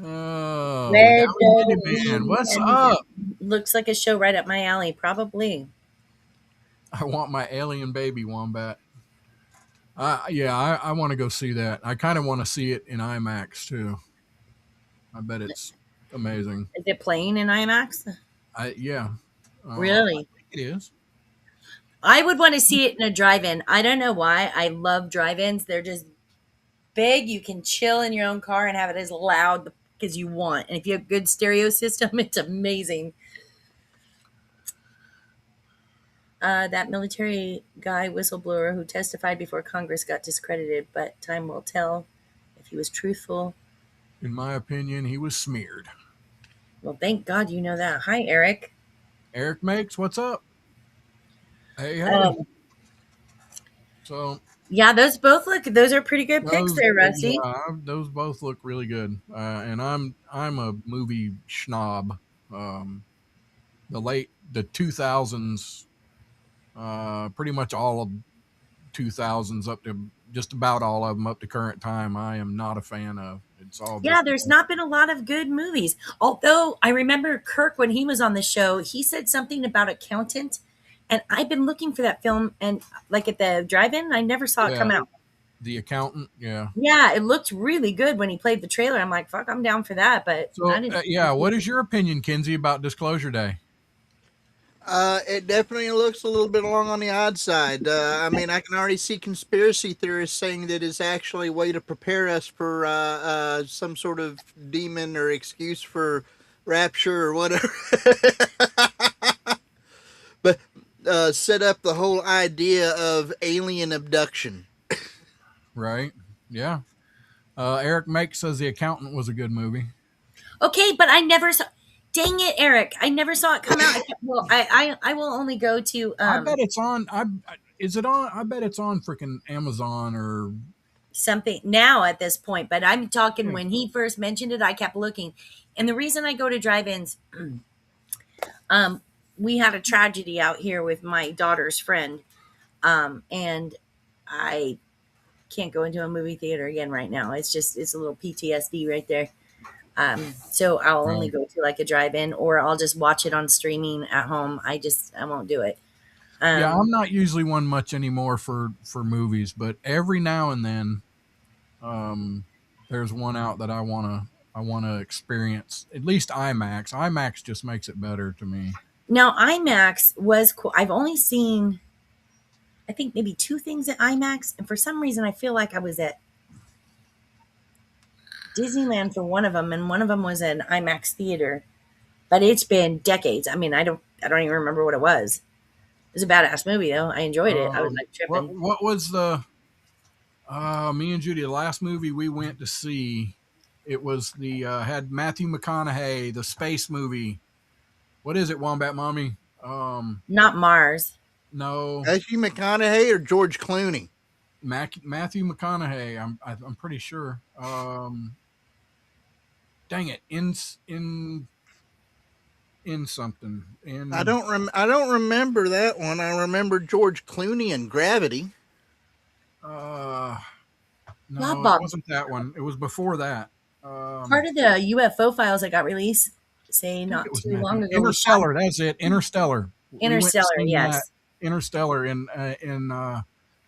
Oh, Red Downey Minivan. What's up? Looks like a show right up my alley. Probably. I want my alien baby wombat. Yeah, I want to go see that. I kind of want to see it in IMAX too. I bet it's amazing. Is it playing in IMAX? Yeah. Really? I think it is. I would want to see it in a drive-in. I don't know why. I love drive-ins. They're just big. You can chill in your own car and have it as loud as you want. And if you have a good stereo system, it's amazing. That military guy whistleblower who testified before Congress got discredited, but time will tell if he was truthful. In my opinion, he was smeared. Well, thank God you know that. Hi, Eric. Eric Makes, what's up? Hey. So yeah, those are pretty good picks there, Rusty. Yeah, those both look really good. And I'm a movie schnob. The 2000s, pretty much all of 2000s up to just about all of them up to current time, I am not a fan of. It's all there's not been a lot of good movies. Although I remember Kirk, when he was on the show, he said something about Accountant, and I've been looking for that film, and like at the drive-in, I never saw it come out. The Accountant, yeah. Yeah, it looked really good when he played the trailer. I'm like, fuck, I'm down for that. But so, what is your opinion, Kinsey, about Disclosure Day? It definitely looks a little bit along on the odd side. I mean, I can already see conspiracy theorists saying that it's actually a way to prepare us for some sort of demon or excuse for rapture or whatever. But set up the whole idea of alien abduction. Right. Yeah. Eric Make says The Accountant was a good movie. Okay, but I never saw. Dang it, Eric! I never saw it come out. Well, I will only go to. I bet it's on. Is it on? I bet it's on freaking Amazon or something now at this point. But I'm talking when he first mentioned it, I kept looking, and the reason I go to drive-ins, we had a tragedy out here with my daughter's friend, and I can't go into a movie theater again right now. It's a little PTSD right there. So I'll only go to like a drive-in, or I'll just watch it on streaming at home. I won't do it. Yeah, I'm not usually one much anymore for movies, but every now and then, there's one out that I wanna experience. At least IMAX. IMAX just makes it better to me. Now IMAX was cool. I've only seen, I think maybe 2 things at IMAX, and for some reason I feel like I was at Disneyland for one of them, and one of them was an IMAX theater, but it's been decades. I mean, I don't even remember what it was. It was a badass movie though. I enjoyed it. I was like tripping. What was the me and Judy, the last movie we went to see? It was the had Matthew McConaughey, the space movie. What is it, Wombat Mommy? Not Mars. No. Matthew McConaughey or George Clooney? Matthew McConaughey. I'm pretty sure. Dang it! In something. I don't remember that one. I remember George Clooney in Gravity. No, it wasn't that one. It was before that. Part of the UFO files that got released, say not too long ago. Interstellar. That's it. Interstellar. Interstellar. Yes. Interstellar in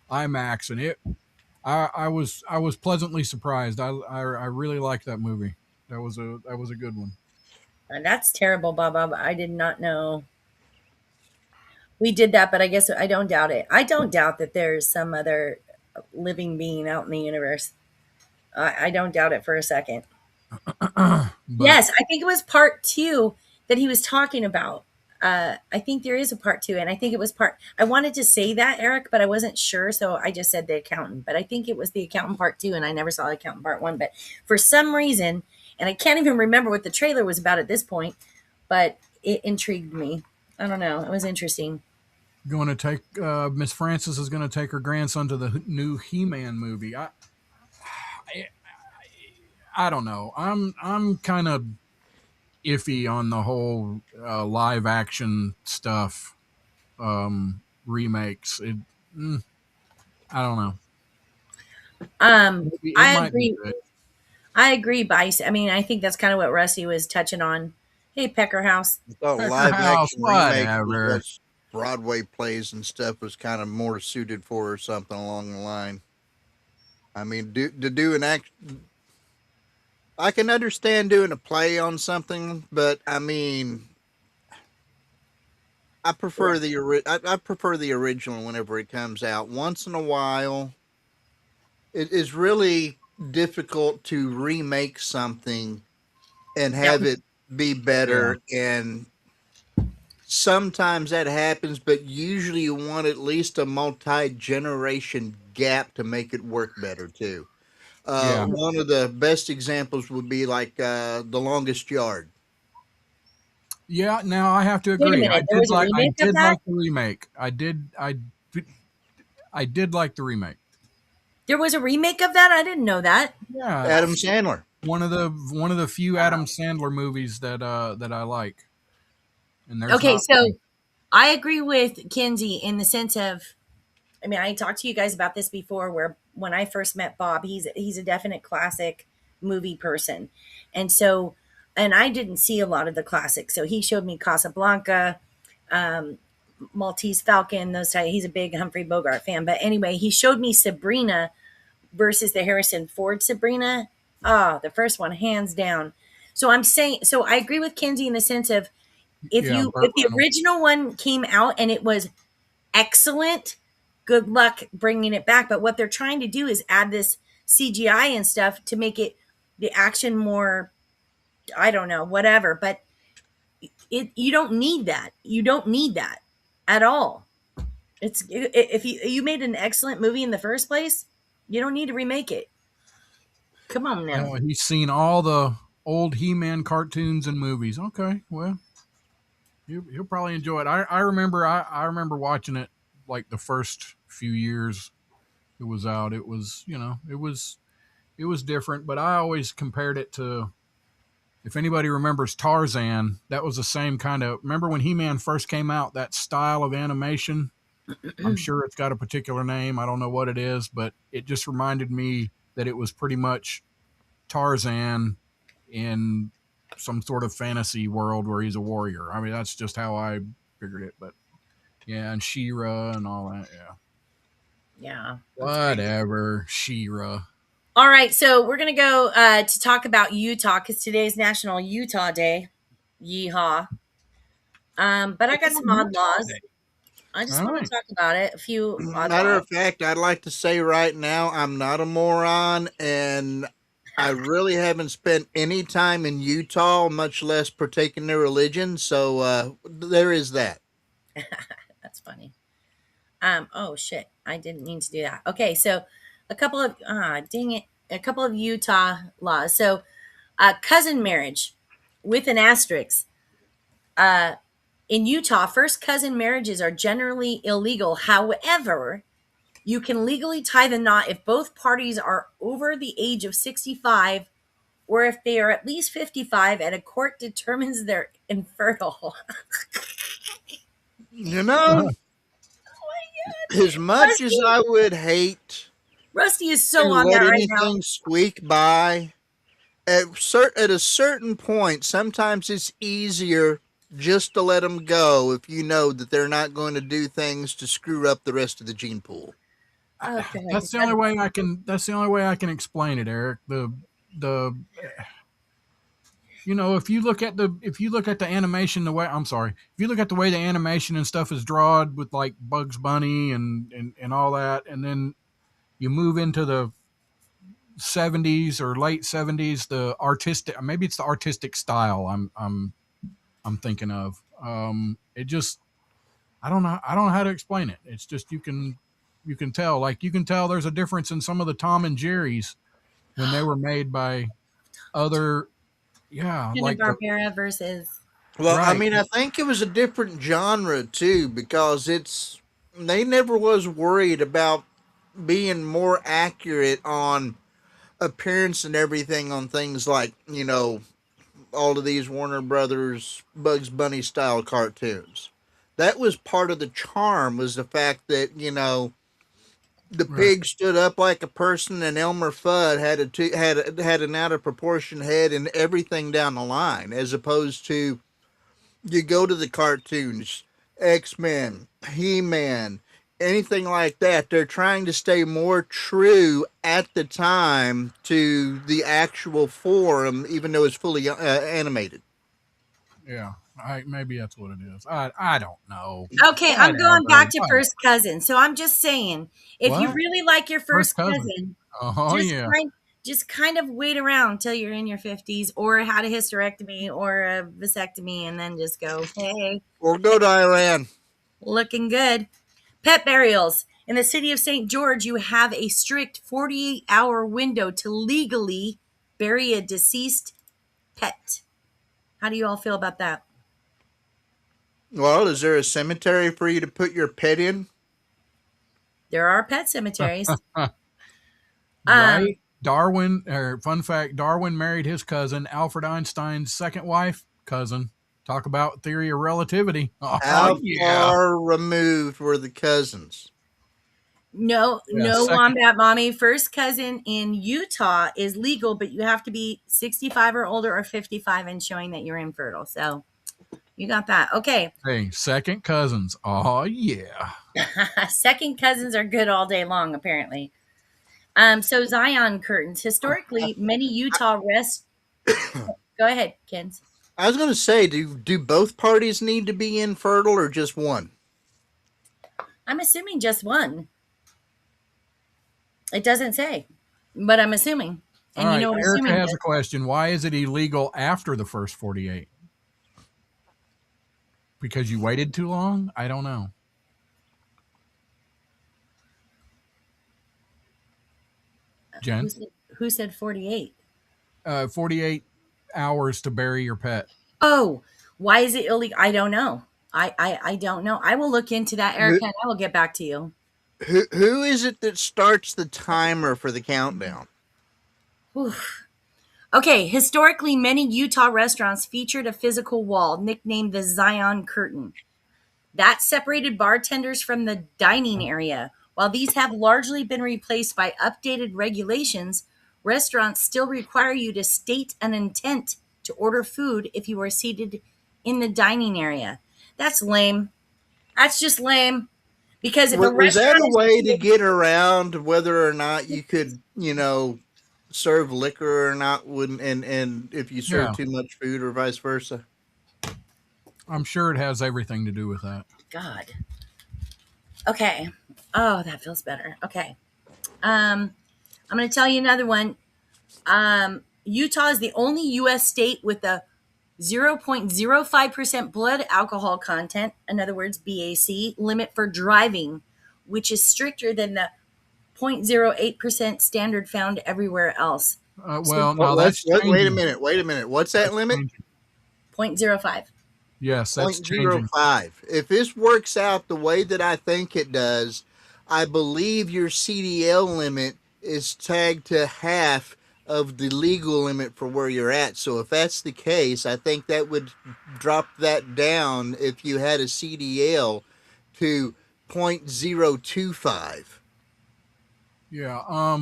IMAX, and I was pleasantly surprised. I really liked that movie. That was a good one. And that's terrible, Bob. I did not know we did that, but I guess I don't doubt it. I don't doubt that there's some other living being out in the universe. I don't doubt it for a second. Yes, I think it was part 2 that he was talking about. I think there is a part 2, and I think it was part. I wanted to say that, Eric, but I wasn't sure, so I just said the accountant. But I think it was the accountant part 2, and I never saw the accountant part 1. But for some reason, and I can't even remember what the trailer was about at this point, but it intrigued me. I don't know. It was interesting. Going to take Miss Francis is going to take her grandson to the new He-Man movie. I don't know. I'm kind of iffy on the whole live action stuff, remakes. I don't know. It I might be agree. good. I agree, Bice. I mean, I think that's kind of what Rusty was touching on. Hey, Pecker House. I thought Pecker live House, action remake was whatever. what Broadway plays and stuff was kind of more suited for, or something along the line. I mean, to do an act, I can understand doing a play on something, but I mean, I prefer I prefer the original whenever it comes out. Once in a while, it is really difficult to remake something and That have was, it be Yeah. better. And sometimes that happens, but usually you want at least a multi-generation gap to make it work better too. Yeah. One of the best examples would be like The Longest Yard. Yeah, now I have to wait a agree. minute. There was a I remake of did that? like the remake. I did like the remake. There was a remake of that? I didn't know that. Yeah, Adam it's Sandler. one of the few Adam Sandler movies that I like. And there's Okay, not so I agree with Kinsey in the sense of, I mean, I talked to you guys about this before, where when I first met Bob, he's a definite classic movie person, and so, and I didn't see a lot of the classics, so he showed me Casablanca, um, Maltese Falcon, those type. He's a big Humphrey Bogart fan, but anyway, he showed me Sabrina versus the Harrison Ford Sabrina. Ah, the first one, hands down. So I'm saying, so I agree with Kinsey in the sense of, yeah, Burt if the Reynolds. original one came out and it was excellent, good luck bringing it back. But what they're trying to do is add this CGI and stuff to make it the action more, I don't know, whatever. But you don't need that. You don't need that at all. If you made an excellent movie in the first place, you don't need to remake it. Come on now. He's seen all the old He-Man cartoons and movies. Okay, well, he'll probably enjoy it. I remember watching it like the first few years it was out. It was, it was different, but I always compared it to, if anybody remembers Tarzan, that was the same kind of, remember when He-Man first came out, that style of animation? I'm sure it's got a particular name. I don't know what it is, but it just reminded me that it was pretty much Tarzan in some sort of fantasy world where he's a warrior. I mean, that's just how I figured it. But yeah, and She-Ra and all that. Yeah. Yeah. Whatever. She-Ra. All right, so we're gonna go to talk about Utah because today's National Utah Day. Yeehaw! But I got some odd laws. I just want to talk about it. A few odd Matter laws. of fact, I'd like to say right now, I'm not a moron, and I really haven't spent any time in Utah, much less partaking their religion. So there is that. That's funny. Oh shit! I didn't mean to do that. Okay, so a couple of dang it, a couple of Utah laws. So, cousin marriage with an asterisk. In Utah, first cousin marriages are generally illegal. However, you can legally tie the knot if both parties are over the age of 65 or if they are at least 55 and a court determines they're infertile. You know, as much as Rusty, I would hate Rusty is to so on that let right now. anything squeak by, at a certain point, sometimes it's easier just to let them go if you know that they're not going to do things to screw up the rest of the gene pool. Okay. That's the only way I can. That's the only way I can explain it, Eric. The if you look at the animation, if you look at the way the animation and stuff is drawn with like Bugs Bunny and all that, and then you move into the 70s or late 70s, maybe it's the artistic style I'm I'm thinking of. It just I don't know how to explain it. It's just you can tell, like you can tell there's a difference in some of the Tom and Jerry's when they were made by other, yeah, Hanna like the Barbera versus. Well, I right, mean, I think it was a different genre too because they never was worried about being more accurate on appearance and everything on things like, all of these Warner Brothers Bugs Bunny style cartoons. That was part of the charm, was the fact that, the right, pig stood up like a person and Elmer Fudd had an out of proportion head and everything down the line, as opposed to you go to the cartoons, X-Men, He-Man, anything like that. They're trying to stay more true at the time to the actual form, even though it's fully animated. yeah. Maybe that's what it is. I don't know. Okay, I'm going Whatever. back to First Cousin. So I'm just saying, if you What? really like your First first cousin. cousin, Oh just yeah. just kind of wait around till you're in your 50s, or had a hysterectomy or a vasectomy, and then just go, hey, Or go to Iran. looking good. Pet burials. In the city of St. George, you have a strict 48-hour window to legally bury a deceased pet. How do you all feel about that? Well, is there a cemetery for you to put your pet in? There are pet cemeteries. Right? Darwin, or fun fact, Darwin married his cousin, Alfred Einstein's second wife, cousin. Talk about theory of relativity. Oh, How yeah. far removed were the cousins? No, Yeah, no, second. Wombat Mommy. First cousin in Utah is legal, but you have to be 65 or older or 55 and showing that you're infertile. So you got that. Okay. Hey, second cousins. Oh, yeah. Second cousins are good all day long, apparently. So Zion curtains. Historically, many Utah rest. Go ahead, Kens. I was going to say, do both parties need to be infertile or just one? I'm assuming just one. It doesn't say, but I'm assuming. And All you right, know what Erica assuming has is? a question. Why is it illegal after the first 48? Because you waited too long? I don't know. Jen? Who said 48? 48 hours to bury your pet. Oh, why is it illegal? I don't know. I don't know. I will look into that, Erica, and I will get back to you. Who is it that starts the timer for the countdown? Oof. Okay, historically, many Utah restaurants featured a physical wall nicknamed the Zion Curtain. That separated bartenders from the dining area. While these have largely been replaced by updated regulations, restaurants still require you to state an intent to order food if you are seated in the dining area. That's lame. That's just lame. Because if a Was that restaurant a is way to big, get around whether or not you could, serve liquor or not? Wouldn't and if you serve Yeah. too much food or vice versa? I'm sure it has everything to do with that. God. Okay. Oh, that feels better. Okay. I'm going to tell you another one. Utah is the only U.S. state with a 0.05% blood alcohol content, in other words, BAC, limit for driving, which is stricter than the 0.08% standard found everywhere else. Well, now that's Wait a changing. minute. What's that That's limit? changing. 0.05. Yes, that's changing. 0.05. If this works out the way that I think it does, I believe your CDL limit is tagged to half of the legal limit for where you're at. So if that's the case, I think that would drop that down if you had a CDL to 0.025. Yeah.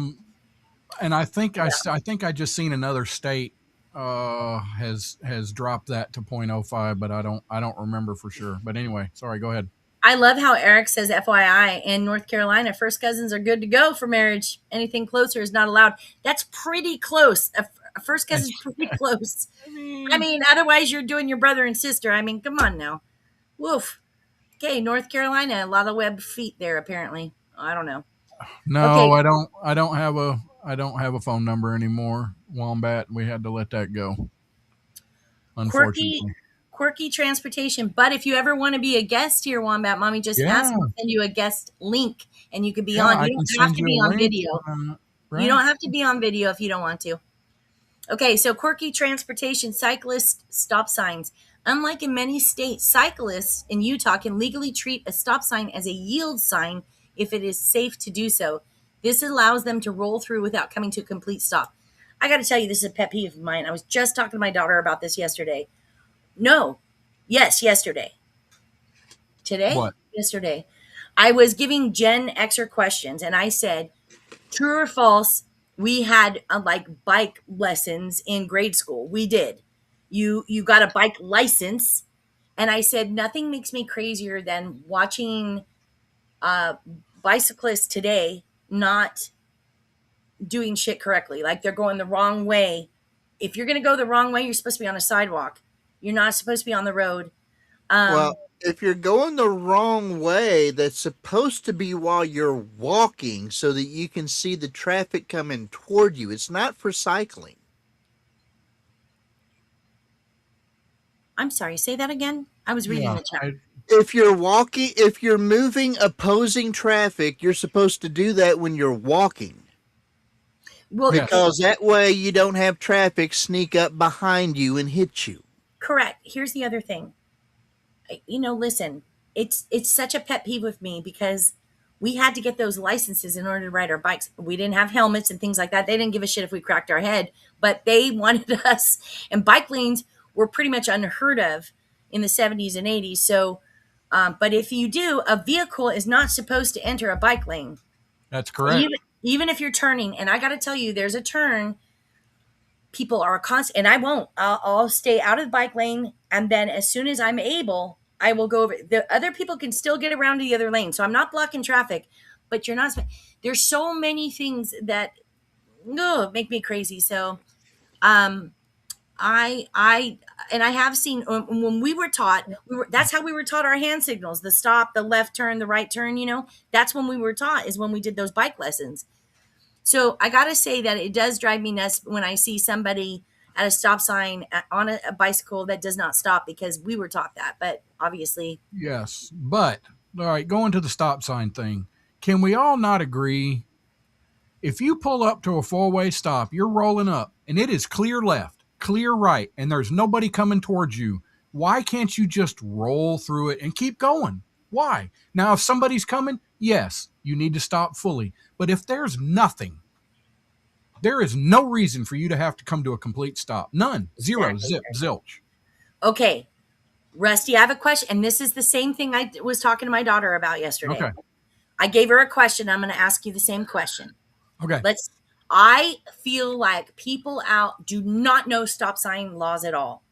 And I think I just seen another state has dropped that to 0.05, but I don't remember for sure. But anyway, sorry, go ahead. I love how Eric says, FYI, in North Carolina, first cousins are good to go for marriage. Anything closer is not allowed. That's pretty close. A first cousin's pretty close. I mean, otherwise you're doing your brother and sister. I mean, come on now. Woof. Okay, North Carolina, a lot of webbed feet there, apparently. I don't know. No, Okay. I don't have a phone number anymore. Wombat, we had to let that go. Unfortunately. Quirky Transportation. But if you ever want to be a guest here, Wombat Mommy, just ask me to send you a guest link and you could be on. You don't have to be on video. Right. You don't have to be on video if you don't want to. Okay, so Quirky Transportation, cyclist stop signs. Unlike in many states, cyclists in Utah can legally treat a stop sign as a yield sign if it is safe to do so. This allows them to roll through without coming to a complete stop. I got to tell you, this is a pet peeve of mine. I was just talking to my daughter about this yesterday. Yesterday. Today? What? Yesterday. I was giving Jen extra questions, and I said, true or false, we had like bike lessons in grade school. We did. You got a bike license, and I said nothing makes me crazier than watching bicyclists today not doing shit correctly. Like they're going the wrong way. If you're going to go the wrong way, you're supposed to be on a sidewalk. You're not supposed to be on the road. Well, if you're going the wrong way, that's supposed to be while you're walking so that you can see the traffic coming toward you. It's not for cycling. I'm sorry, say that again. I was reading the chat. If you're moving opposing traffic, you're supposed to do that when you're walking. Well, because that way you don't have traffic sneak up behind you and hit you. Correct. Here's the other thing. Listen, it's such a pet peeve with me because we had to get those licenses in order to ride our bikes. We didn't have helmets and things like that. They didn't give a shit if we cracked our head, but they wanted us. And bike lanes were pretty much unheard of in the 70s and 80s. So, but if you do, a vehicle is not supposed to enter a bike lane. That's correct. Even if you're turning, and I got to tell you, there's a turn. People are constant, and I won't. I'll stay out of the bike lane, and then as soon as I'm able, I will go over. The other people can still get around to the other lane, so I'm not blocking traffic. But you're not. There's so many things that make me crazy. So, I have seen when we were taught. That's how we were taught our hand signals: the stop, the left turn, the right turn. That's when we were taught. Is when we did those bike lessons. So I got to say that it does drive me nuts when I see somebody at a stop sign on a bicycle that does not stop because we were taught that. But obviously. Yes. But, all right, going to the stop sign thing, can we all not agree? If you pull up to a four-way stop, you're rolling up and it is clear left, clear right, and there's nobody coming towards you. Why can't you just roll through it and keep going? Why? Now, if somebody's coming, yes, you need to stop fully. But if there's nothing, there is no reason for you to have to come to a complete stop. None. Zero. Zip. Zilch. Okay. Rusty, I have a question. And this is the same thing I was talking to my daughter about yesterday. Okay. I gave her a question. I'm going to ask you the same question. Okay. I feel like people out do not know stop sign laws at all.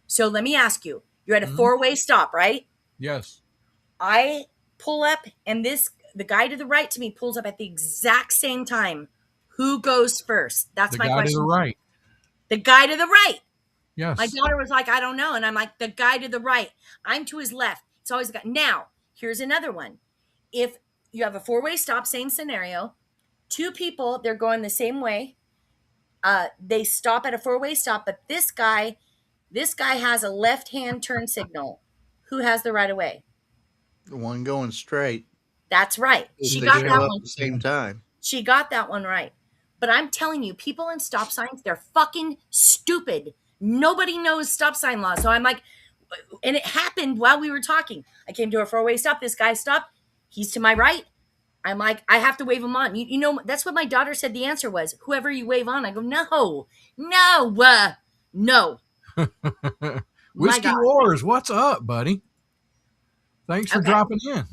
So let me ask you, you're at a four-way stop, right? Yes. I pull up and the guy to the right to me pulls up at the exact same time. Who goes first? That's my question. The guy to the right. The guy to the right. Yes. My daughter was like, I don't know. And I'm like, the guy to the right. I'm to his left. It's always the guy. Now, here's another one. If you have a four-way stop, same scenario, two people, they're going the same way. They stop at a four-way stop, but this guy has a left-hand turn signal. Who has the right of way? The one going straight. That's right. She got that one at the same time. She got that one right. But I'm telling you, people in stop signs, they're fucking stupid. Nobody knows stop sign laws. So I'm like, and it happened while we were talking. I came to a four-way stop. This guy stopped. He's to my right. I'm like, I have to wave him on. You know, that's what my daughter said the answer was. Whoever you wave on. I go, no. Whiskey Wars, what's up, buddy? Thanks for dropping in.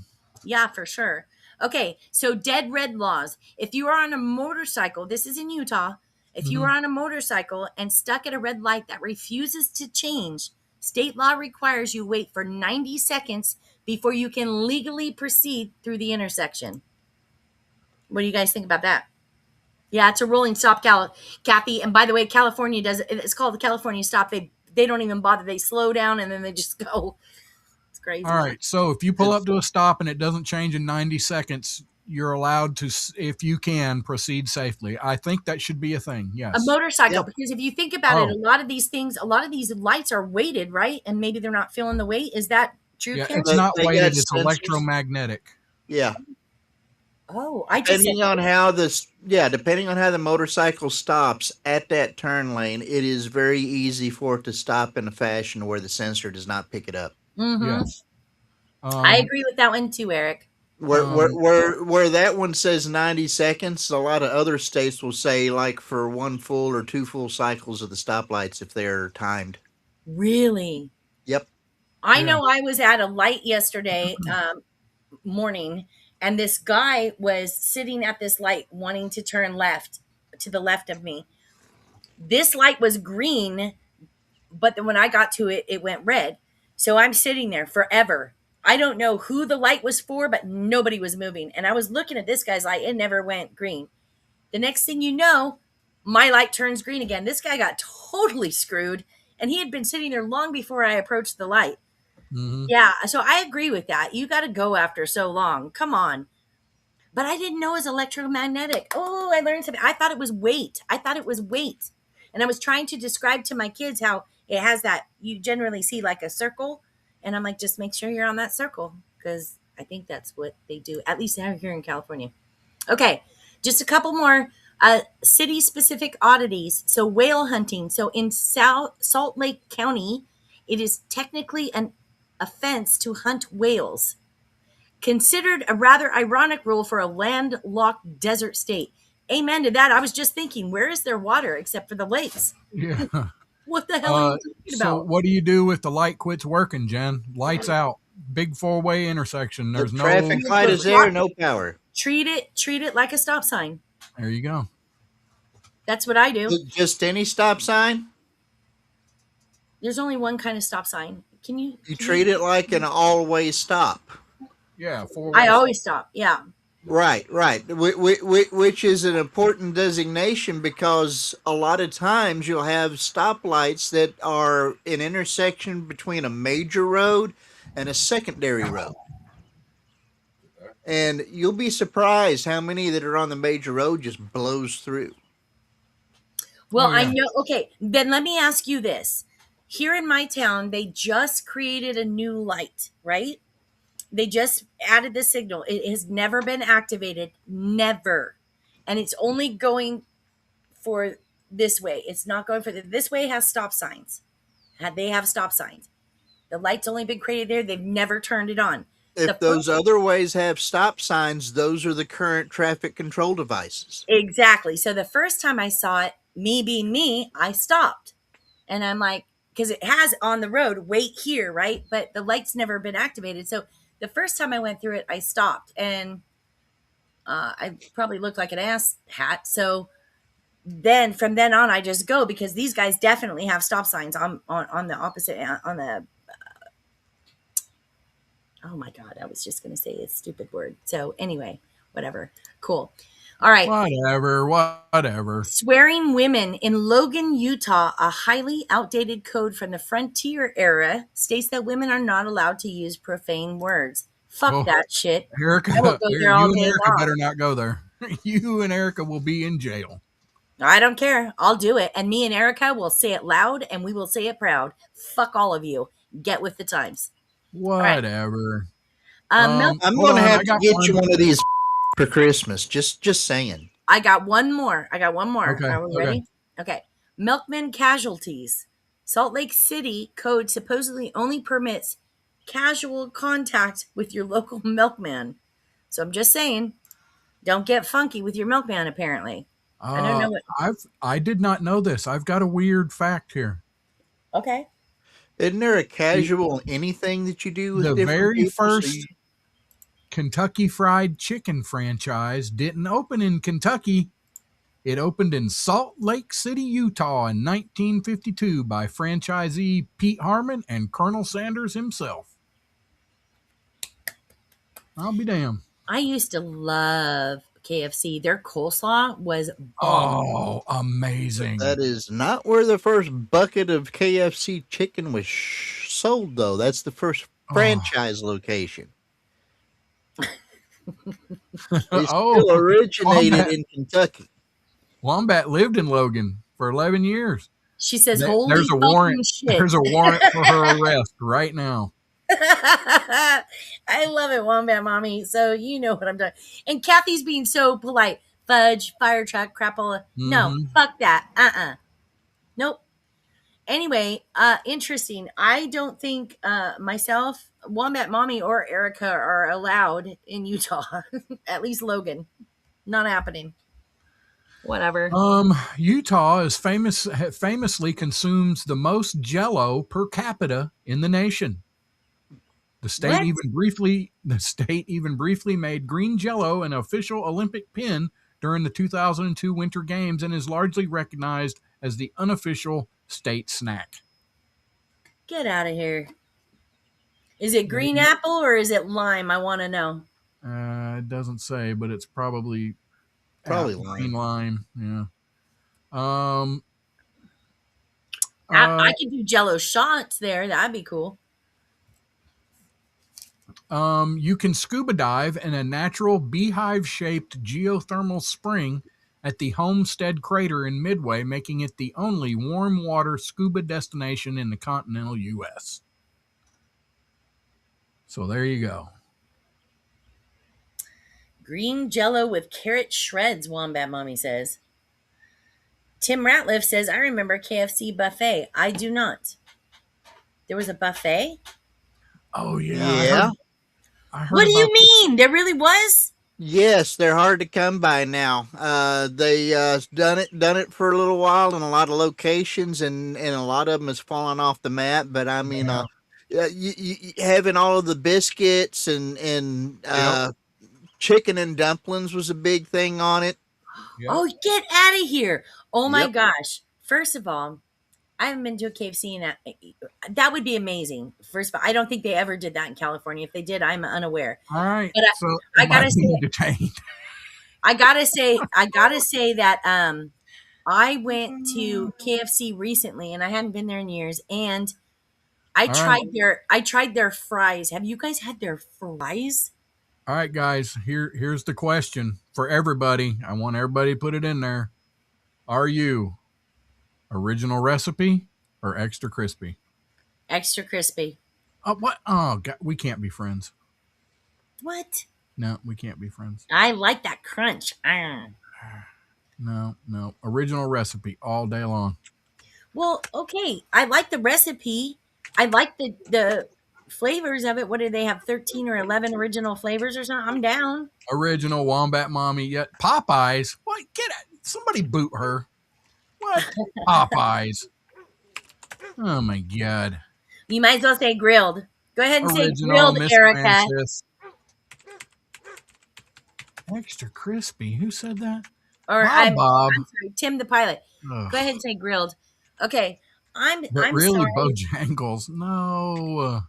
Yeah, for sure. Okay, so dead red laws. If you are on a motorcycle, this is in Utah. If you are on a motorcycle and stuck at a red light that refuses to change, state law requires you wait for 90 seconds before you can legally proceed through the intersection. What do you guys think about that? Yeah, it's a rolling stop, Kathy. And by the way, California does it. It's called the California stop. They don't even bother. They slow down and then they just go. It's crazy. All right. So if you pull up to a stop and it doesn't change in 90 seconds, you're allowed to, if you can, proceed safely. I think that should be a thing. A Yes. motorcycle, Yep. because if you think about it, a lot of these things, a lot of these lights are weighted, right? And maybe they're not feeling the weight. Is that true, Yeah, Ken? it's not They got weighted. It's sensors. electromagnetic. Yeah. Oh, I just Depending on how the motorcycle stops at that turn lane, it is very easy for it to stop in a fashion where the sensor does not pick it up. Yes. I agree with that one too, Eric. Where that one says 90 seconds, a lot of other states will say like for 1 full or 2 full cycles of the stoplights if they're timed. Really? Yep. I know I was at a light yesterday morning, and this guy was sitting at this light wanting to turn left to the left of me. This light was green, but then when I got to it, it went red. So I'm sitting there forever. I don't know who the light was for, but nobody was moving. And I was looking at this guy's light. It never went green. The next thing you know, my light turns green again. This guy got totally screwed, and he had been sitting there long before I approached the light. Yeah, so I agree with that. You got to go after so long. Come on. But I didn't know it was electromagnetic. Oh, I learned something. I thought it was weight. And I was trying to describe to my kids how it has that, you generally see like a circle. And I'm like, just make sure you're on that circle, because I think that's what they do, at least here in California. Okay, just a couple more city-specific oddities. So whale hunting. So in Salt Lake County, it is technically an offense to hunt whales. Considered a rather ironic rule for a landlocked desert state. Amen to that. I was just thinking, where is there water except for the lakes? Yeah. What the hell are you talking So about? what do you do if the light quits working, Jen? Lights out. Big 4-way intersection. There's The traffic light is there, no power. Treat it like a stop sign. There you go. That's what I do. Just any stop sign? There's only one kind of stop sign. You treat it like an all-way stop. Yeah, 4-way. I always stop. Yeah. Right. Which is an important designation, because a lot of times you'll have stoplights that are an intersection between a major road and a secondary road. And you'll be surprised how many that are on the major road just blows through. Well, I know. Okay, then let me ask you this. Here in my town, they just created a new light, right? They just added the signal. It has never been activated, never. And it's only going for this way. It's not going for this way has stop signs. They have stop signs. The light's only been created there. They've never turned it on. If those other ways have stop signs, those are the current traffic control devices. Exactly. So the first time I saw it, me being me, I stopped. And I'm like, because it has on the road, wait here, right? But the light's never been activated. So the first time I went through it, I stopped. And I probably looked like an ass hat. So then from then on, I just go, because these guys definitely have stop signs on the opposite, on the, oh my God, I was just going to say a stupid word. So anyway, whatever. Cool. All right. Whatever. Swearing women in Logan, Utah, a highly outdated code from the frontier era, states that women are not allowed to use profane words. Fuck that shit. Erica, I will go there all day Erica long. better not go there. You and Erica will be in jail. I don't care. I'll do it. And me and Erica will say it loud, and we will say it proud. Fuck all of you. Get with the times. Whatever. Right. I'm going to have to get you one of these for Christmas. Just saying. I got one more. Okay. Are we ready? Okay. Milkman casualties. Salt Lake City code supposedly only permits casual contact with your local milkman. So I'm just saying, don't get funky with your milkman, apparently. I don't know what. I did not know this. I've got a weird fact here. Okay. Isn't there a casual anything that you do with the different very people? first Kentucky Fried Chicken franchise didn't open in Kentucky. It opened in Salt Lake City, Utah in 1952 by franchisee Pete Harmon and Colonel Sanders himself. I'll be damned. I used to love KFC. Their coleslaw was bomb. Oh, amazing. That is not where the first bucket of KFC chicken was sold, though. That's the first franchise location. It still originated in Kentucky. Wombat lived in Logan for 11 years. She says, "Holy there's a fucking warrant. shit!" There's a warrant for her arrest right now. I love it, Wombat Mommy. So you know what I'm doing. And Kathy's being so polite. Fudge, fire truck, crapola. No, fuck that. Nope. Anyway, interesting. I don't think myself, Wombat Mommy, or Erica are allowed in Utah. At least Logan. Not happening. Whatever. Utah is famously consumes the most Jello per capita in the nation. The state even briefly made green Jello an official Olympic pin during the 2002 Winter Games and is largely recognized as the unofficial state snack. Get out of here. Is it green apple or is it lime? I want to know. It doesn't say, but it's probably lime. Lime. Yeah. I could do Jello shots there. That'd be cool. You can scuba dive in a natural beehive-shaped geothermal spring at the Homestead Crater in Midway, making it the only warm water scuba destination in the continental U.S. So there you go. Green Jello with carrot shreds, Wombat Mommy says. Tim Ratliff says, I remember KFC buffet. I do not. There was a buffet? Oh, yeah. Yeah. I heard what do you mean? There really was? Yes, they're hard to come by now. They done it for a little while in a lot of locations, and a lot of them has fallen off the map. But I mean, you having all of the biscuits and chicken and dumplings was a big thing on it. Yep. Oh, get out of here! Oh my gosh! First of all, I haven't been to a KFC, and that would be amazing. First of all, I don't think they ever did that in California. If they did, I'm unaware. All right, but I gotta say, I gotta say that I went to KFC recently, and I hadn't been there in years, and I tried their fries. Have you guys had their fries? All right, guys. Here's the question for everybody. I want everybody to put it in there. Are you original recipe or extra crispy? Extra crispy. What? Oh, God, we can't be friends. What? No, we can't be friends. I like that crunch. No. Original recipe all day long. Well, okay. I like the recipe. I like the flavors of it. What do they have? 13 or 11 original flavors or something? I'm down. Original Wombat Mommy. Yet Popeyes. What? Get it. Somebody boot her. What? Popeyes. Oh my God. You might as well say grilled. Go ahead and say grilled, Miss Erica. Francis. Extra crispy. Who said that? Or Bob. I'm sorry, Tim the pilot. Ugh. Go ahead and say grilled. Okay. I'm really sorry. Bojangles. No.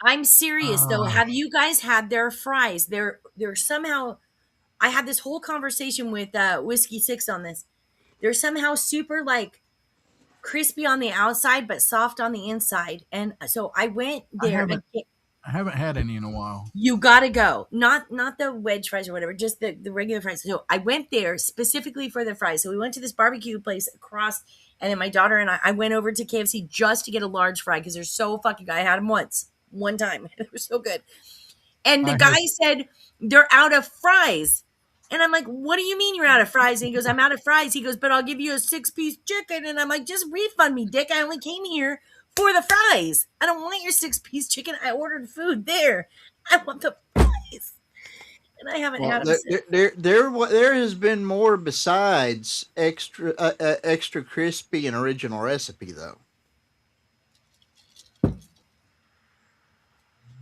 I'm serious though. Have you guys had their fries? They're somehow. I had this whole conversation with Whiskey Six on this. They're somehow super like crispy on the outside but soft on the inside. And so I went there. I haven't had any in a while. You gotta go. Not the wedge fries or whatever, just the regular fries. So I went there specifically for the fries. So we went to this barbecue place across, and then my daughter and I went over to KFC just to get a large fry because they're so fucking good. I had them one time. They were so good. And the guy said, they're out of fries. And I'm like, what do you mean you're out of fries? And he goes, I'm out of fries. He goes, but I'll give you a 6-piece chicken. And I'm like, just refund me, dick. I only came here for the fries. I don't want your 6-piece chicken. I ordered food there. I want the fries. And I haven't had them since. There has been more besides extra crispy and original recipe, though.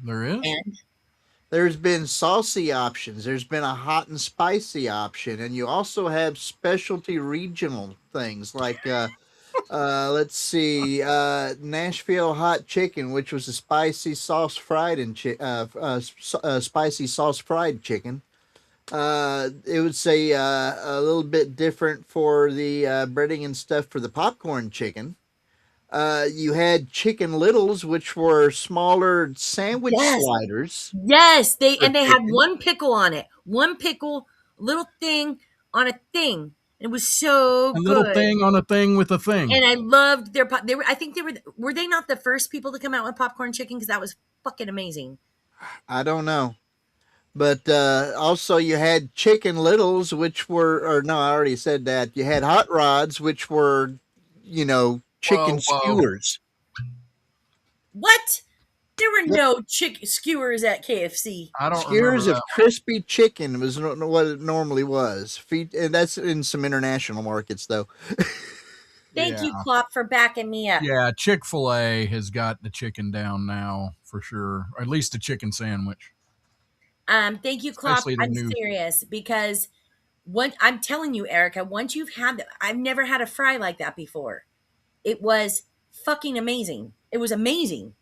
There is? And? There's been saucy options. There's been a hot and spicy option. And you also have specialty regional things like, let's see, Nashville hot chicken, which was a spicy sauce fried spicy sauce fried chicken. It would say a little bit different for the breading and stuff for the popcorn chicken. You had Chicken Littles, which were smaller sandwich Yes. sliders. Yes, they for had chicken. one pickle on it. One pickle, little thing on a thing. It was so A little good. thing on a thing with a thing. And I loved their pop. They were. I think they were they not the first people to come out with popcorn chicken? Because that was fucking amazing. I don't know. But also, you had Chicken Littles, which were, or no, I already said that. You had Hot Rods, which were, chicken Whoa. skewers. What? There were no chicken skewers at KFC. I don't Skewers remember of that. crispy chicken was what it normally was. And that's in some international markets, though. Thank you, Klopp, for backing me up. Yeah, Chick-fil-A has got the chicken down now for sure, or at least the chicken sandwich. Thank you, Klopp. Especially the I'm new- serious because I'm telling you, Erica, once you've had I've never had a fry like that before. It was fucking amazing. It was amazing.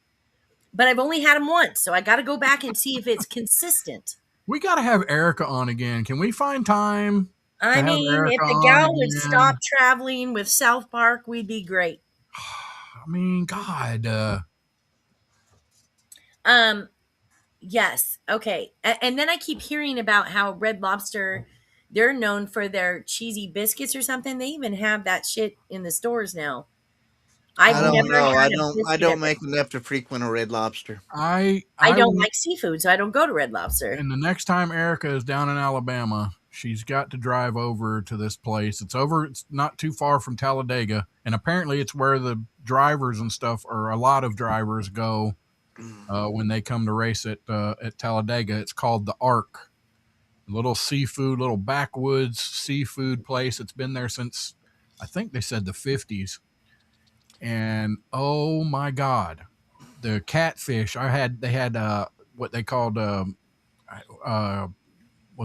But I've only had them once, so I got to go back and see if it's consistent. We got to have Erica on again. Can we find time? I have mean, Erica if the on gal would again? stop traveling with South Park, we'd be great. I mean, God. Yes. Okay. And then I keep hearing about how Red Lobster, they're known for their cheesy biscuits or something. They even have that shit in the stores now. I don't never know. had I a don't biscuit make enough to frequent a Red Lobster. I don't like seafood, so I don't go to Red Lobster. And the next time Erica is down in Alabama, she's got to drive over to this place. It's not too far from Talladega, and apparently it's where the drivers and stuff, or a lot of drivers, go when they come to race at Talladega. It's called the Ark. Little seafood, little backwoods seafood place. It's been there since, I think they said the 50s. And oh my God, the catfish they had what they called was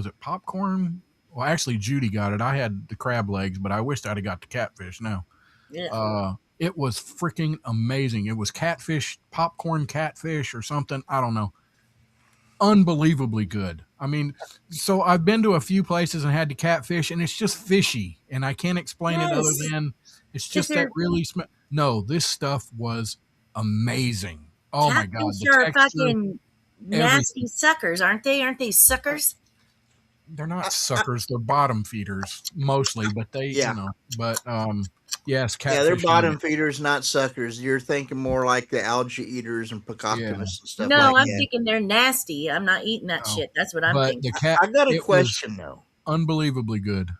it popcorn? Well, actually Judy got it. I had the crab legs, but I wished I'd have got the catfish now. Yeah. It was freaking amazing. It was catfish, popcorn catfish or something. I don't know. Unbelievably good. I mean, so I've been to a few places and had the catfish, and it's just fishy, and I can't explain it other than it's just that really No, this stuff was amazing. Oh my God, Catfish the are texture, fucking nasty suckers, aren't they? Aren't they suckers? They're not suckers. They're bottom feeders mostly, but they, yes, catfish. Yeah, they're bottom feeders, not suckers. You're thinking more like the algae eaters and Pococtomus and stuff no, like I'm that. thinking they're nasty. I'm not eating that shit. That's what I'm thinking. I got a question, though. Unbelievably good.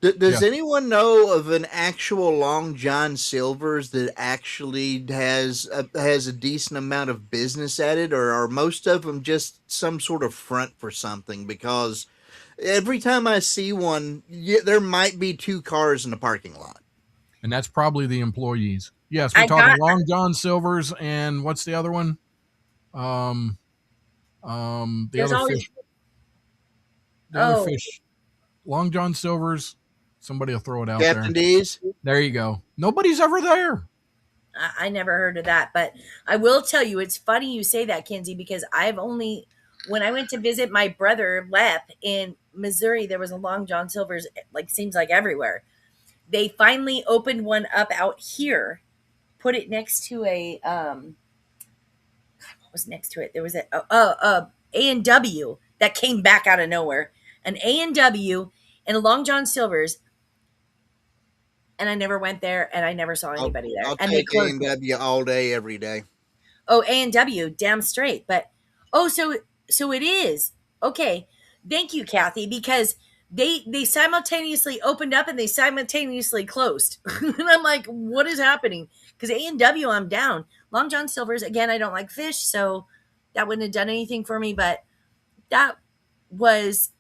Does anyone know of an actual Long John Silver's that actually has a decent amount of business at it, or are most of them just some sort of front for something? Because every time I see one, there might be two cars in the parking lot. And that's probably the employees. Yes, we're talking Long John Silver's and what's the other one? The other fish. The other fish. Long John Silver's. Somebody will throw it out Captain there. D's? There you go. Nobody's ever there. I never heard of that, but I will tell you, it's funny you say that, Kenzie, because when I went to visit my brother Lep in Missouri, there was a Long John Silver's, seems like everywhere. They finally opened one up out here, put it next to a what was next to it? There was a A&W that came back out of nowhere, an A&W and a Long John Silver's, and I never went there, and I never saw anybody there. I'll and take A&W all day, every day. Oh, A&W, damn straight. But so it is okay. Thank you, Kathy, because they simultaneously opened up and they simultaneously closed, and I'm like, what is happening? Because A&W, I'm down. Long John Silver's, again, I don't like fish, so that wouldn't have done anything for me. But that was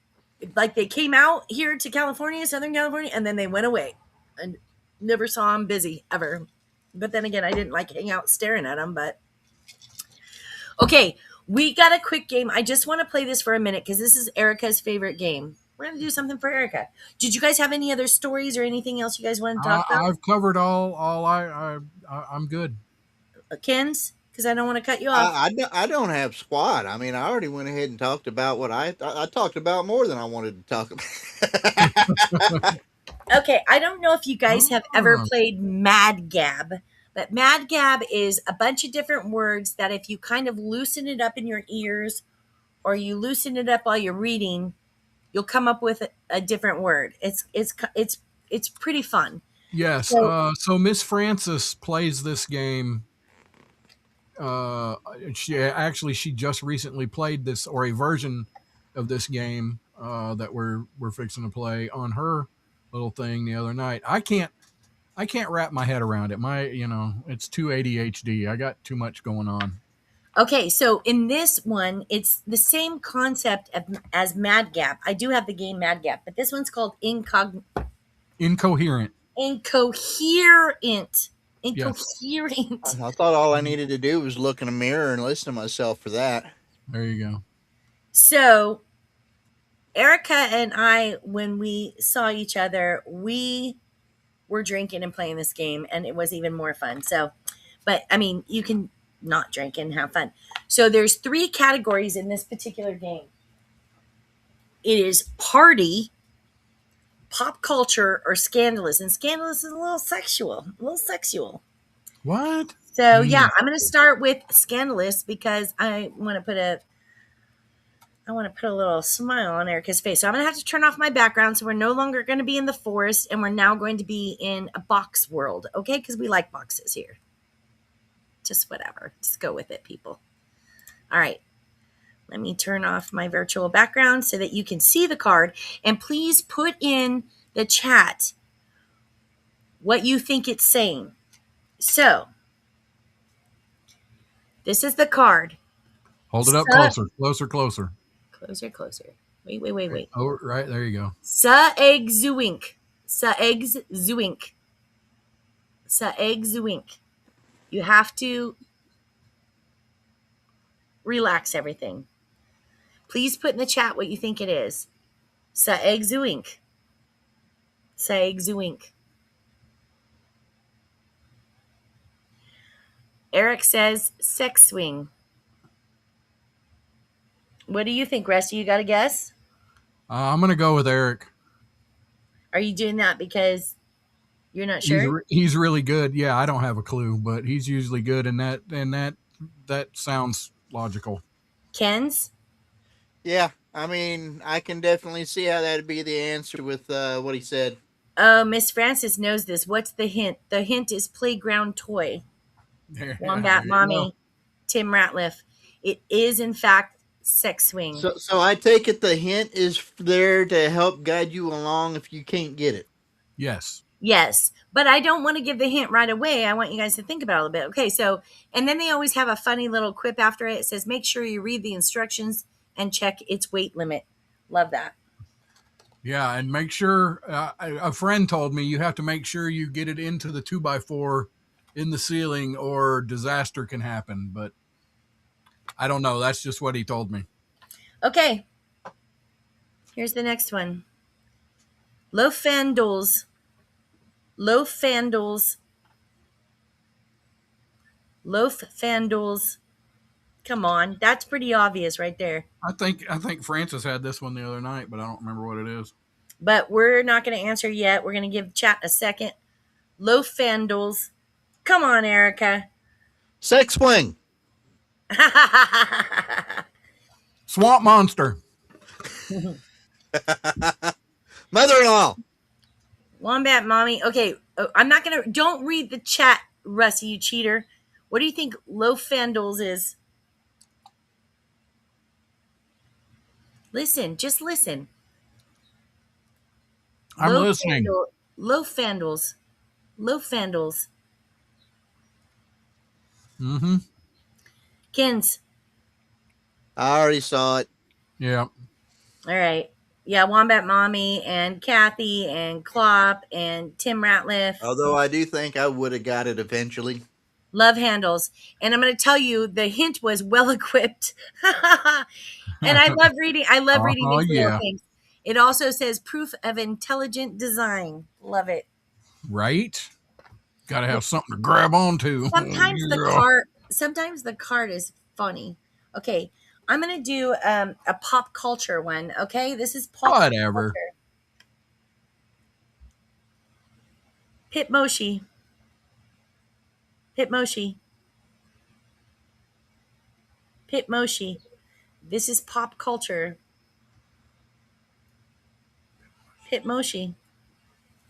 like they came out here to California, Southern California, and then they went away, and never saw them busy ever. But then again, I didn't like hang out staring at them. But okay, we got a quick game. I just want to play this for a minute because this is Erica's favorite game. We're going to do something for Erica. Did you guys have any other stories or anything else you guys want to talk about? I've covered all I'm good. Ken's? Because I don't want to cut you off. I don't have squat. I mean, I already went ahead and talked about what I talked about more than I wanted to talk about. Okay, I don't know if you guys have ever played Mad Gab, But Mad Gab is a bunch of different words that if you kind of loosen it up in your ears or you loosen it up while you're reading, you'll come up with a different word. It's pretty fun. Yes. So Miss Francis plays this game. She just recently played this, or a version of this game that we're fixing to play on her little thing the other night. I can't wrap my head around it. It's too ADHD. I got too much going on. Okay, so in this one, it's the same concept as Mad Gap. I do have the game Mad Gap, but this one's called Incoherent. Incoherent. Incoherent. I thought all I needed to do was look in a mirror and listen to myself for that. There you go. So, Erica and I, when we saw each other, we were drinking and playing this game, and it was even more fun. So, but I mean, you can not drink and have fun. So there's 3 categories in this particular game. It is party, pop culture, or scandalous. And scandalous is a little sexual. What? So yeah, I'm going to start with scandalous because I want to put a little smile on Erica's face. So I'm going to have to turn off my background. So we're no longer going to be in the forest, and we're now going to be in a box world. Okay? Because we like boxes here. Just whatever. Just go with it, people. All right. Let me turn off my virtual background so that you can see the card. And please put in the chat what you think it's saying. So, this is the card. Hold it up closer. Closer. Closer. Wait. Oh, right. There you go. Saegzuink. You have to relax everything. Please put in the chat what you think it is. Saegzuink. Eric says sex swing. What do you think, Rusty? You got a guess? I'm going to go with Eric. Are you doing that because you're not sure? He's really good. Yeah, I don't have a clue, but he's usually good, and that sounds logical. Ken's? Yeah, I mean, I can definitely see how that'd be the answer with what he said. Oh, Miss Francis knows this. What's the hint? The hint is playground toy. Wombat Mommy, Tim Ratliff. It is, in fact, sex swing. So I take it the hint is there to help guide you along if you can't get it. Yes. But I don't want to give the hint right away. I want you guys to think about it a little bit. Okay, so, and then they always have a funny little quip after it. It says, make sure you read the instructions and check its weight limit. Love that. Yeah, and make sure, a friend told me you have to make sure you get it into the 2x4 in the ceiling or disaster can happen. But I don't know. That's just what he told me. Okay. Here's the next one. Loaf Fandles. Come on. That's pretty obvious right there. I think Francis had this one the other night, but I don't remember what it is. But we're not going to answer yet. We're going to give chat a second. Loaf Fandles. Come on, Erica. Sex swing. Swamp monster. Mother-in-law. Wombat Mommy. Okay, I'm not going to... Don't read the chat, Rusty, you cheater. What do you think Loaf Fandles is? Listen. Just listen. I'm listening. Loaf Fandles. Mm-hmm. Kins. I already saw it. Yeah. All right. Yeah, Wombat Mommy and Kathy and Klopp and Tim Ratliff. Although I do think I would have got it eventually. Love handles. And I'm going to tell you, the hint was well equipped. And I love reading. These little things. It also says proof of intelligent design. Love it. Right? Got to have something to grab onto. Sometimes the card is funny. Okay, I'm gonna do a pop culture one. Okay, this is pop Whatever. culture. Pit Pitmoshi. Pitmoshi. This is pop culture. Pitmoshi.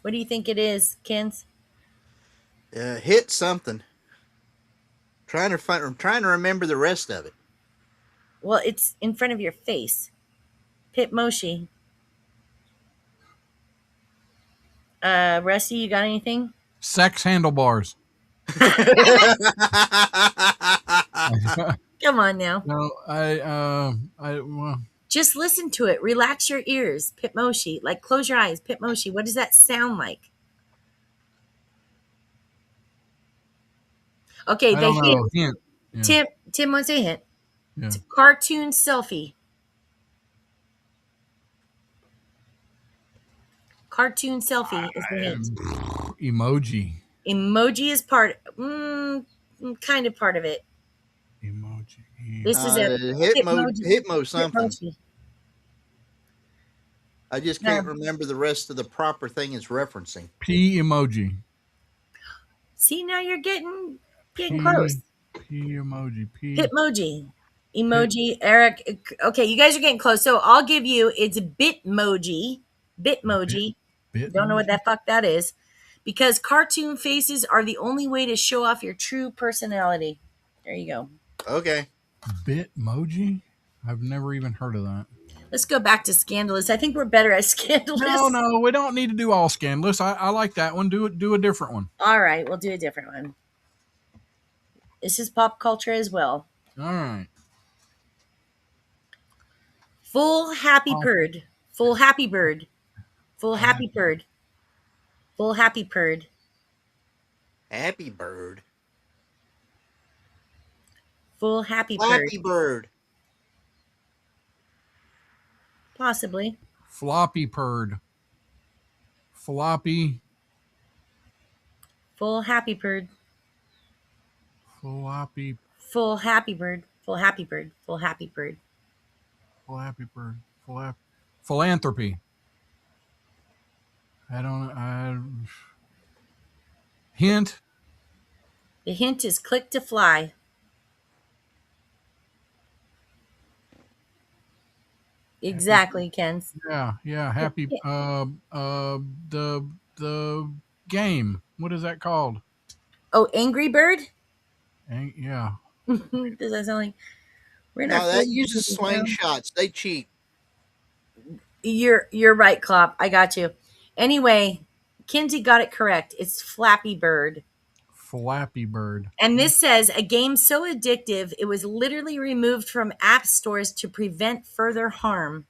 What do you think it is, Kens? Hit something. I'm trying to remember the rest of it. Well, it's in front of your face. Pitmoshi. Rusty, you got anything? Sex handlebars. Come on now. No, well, Just listen to it. Relax your ears. Pitmoshi. Like, close your eyes. Pitmoshi. What does that sound like? Okay, I the don't know. Hint. Yeah. Tim wants a hint. Yeah. It's a cartoon selfie. Cartoon selfie is the hint. Emoji. Emoji is kind of part of it. Emoji. This is a Hitmo something. Pitmoshi. I just can't remember the rest of the proper thing it's referencing. P emoji. See, now you're getting close. P emoji. Pitmoji. Emoji. Eric. Okay, you guys are getting close. So I'll give you, it's Bitmoji. Bitmoji. Don't know what the fuck that is. Because cartoon faces are the only way to show off your true personality. There you go. Okay. Bitmoji? I've never even heard of that. Let's go back to Scandalous. I think we're better at Scandalous. No, we don't need to do all Scandalous. I like that one. Do a different one. All right, we'll do a different one. This is pop culture as well. All right. Full happy bird. Full happy bird. Full happy bird. Full happy bird. Happy bird. Full happy bird. Flappy bird. Possibly. Floppy purd. Floppy. Full happy bird. Floppy. Full happy bird. Full happy bird. Full happy bird. Flappy bird. Philanthropy. Hint. The hint is click to fly. Exactly, Ken. Yeah. Happy. The game. What is that called? Oh, Angry Bird. Yeah. Does that sound like? No, that uses slingshots. They cheat. You're right, Klopp. I got you. Anyway, Kinsey got it correct. It's Flappy Bird. Flappy Bird. And this says a game so addictive it was literally removed from app stores to prevent further harm.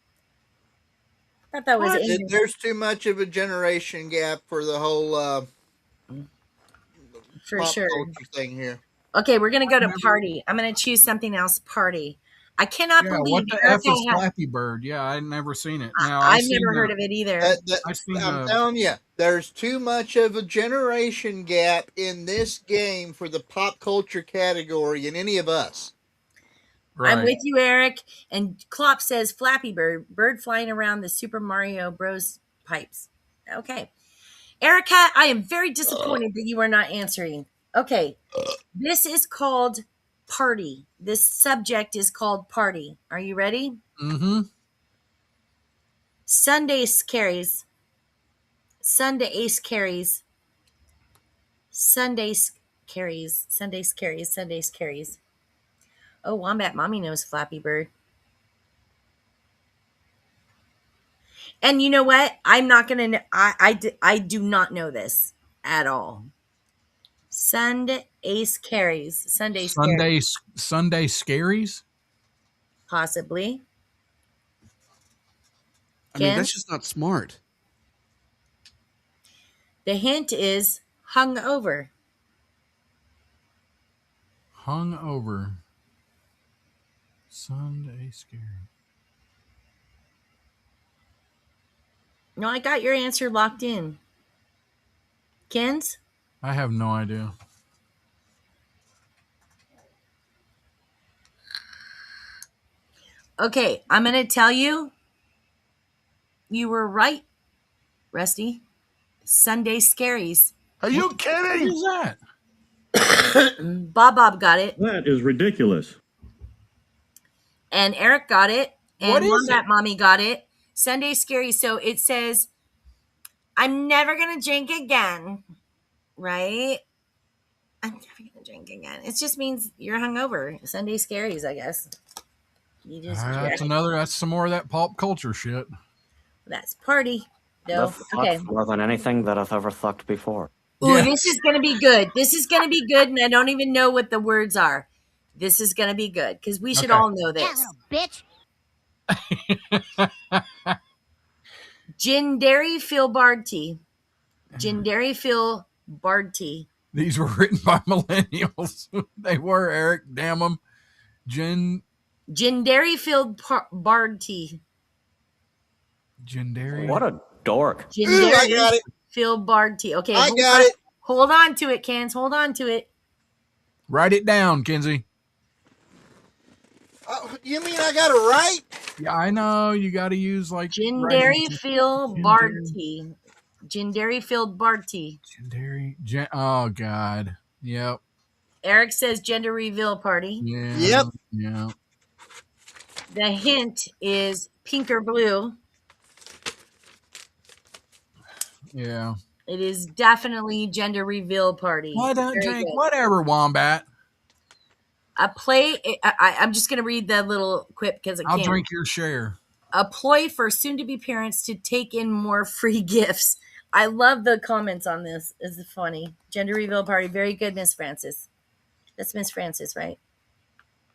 I thought that was There's too much of a generation gap for the whole for pop sure culture thing here. Okay, we're gonna go to party. I'm gonna choose something else. Party. I cannot believe what the F is Flappy Bird? Yeah, I'd never seen it. Now I've never heard of it either. I'm telling you, there's too much of a generation gap in this game for the pop culture category in any of us. Right. I'm with you, Eric. And Klopp says Flappy Bird, bird flying around the Super Mario Bros. Pipes. Okay. Erica, I am very disappointed that you are not answering. Okay. This is called party. This subject is called party. Are you ready? Mm-hmm. Sunday scaries. Sunday ace carries. Sunday carries. Sunday carries. Sunday carries. Oh, Wombat Mommy knows Flappy Bird. And you know what? I'm not going to, I do not know this at all. Sunday ace carries. Sunday scaries? Possibly. I mean, that's just not smart. The hint is hung over. Hung over. Sunday scary. No, I got your answer locked in. Ken's? I have no idea. Okay, I'm going to tell you. You were right, Rusty. Sunday scaries. Are you kidding? What is that? Bob got it. That is ridiculous. And Eric got it. And What is Wombat it? Mommy got it. Sunday Scary. So it says, I'm never going to drink again. Right? I'm never going to drink again. It just means you're hungover. Sunday Scaries, I guess. You just That's some more of that pop culture shit. That's party. No. That's Okay. more than anything that I've ever fucked before. Ooh, This is going to be good. This is going to be good, and I don't even know what the words are. This is going to be good, because we should all know this. Bitch. Jindari Phil Bardty. Jindari Phil Bardty. These were written by millennials. They were, Eric. Damn them. Jindari Phil Bardty. Jindari. What a dork. Jindari I got it. Phil Bardty. Okay, I got it. Hold on to it, Cans. Hold on to it. Write it down, Kenzie. You mean I got it right? Yeah, I know. You got to use like Jindari Phil Bardty. Jindari Phil Bardty. Oh God. Yep. Eric says gender reveal party. Yeah. Yep. Yeah. The hint is pink or blue. Yeah. It is definitely gender reveal party. Why don't Very drink? good. Whatever, Wombat. I'm just going to read the little quip because I'll drink your share. A ploy for soon-to-be parents to take in more free gifts. I love the comments on this. It's funny. Gender reveal party. Very good, Miss Francis. That's Miss Francis, right?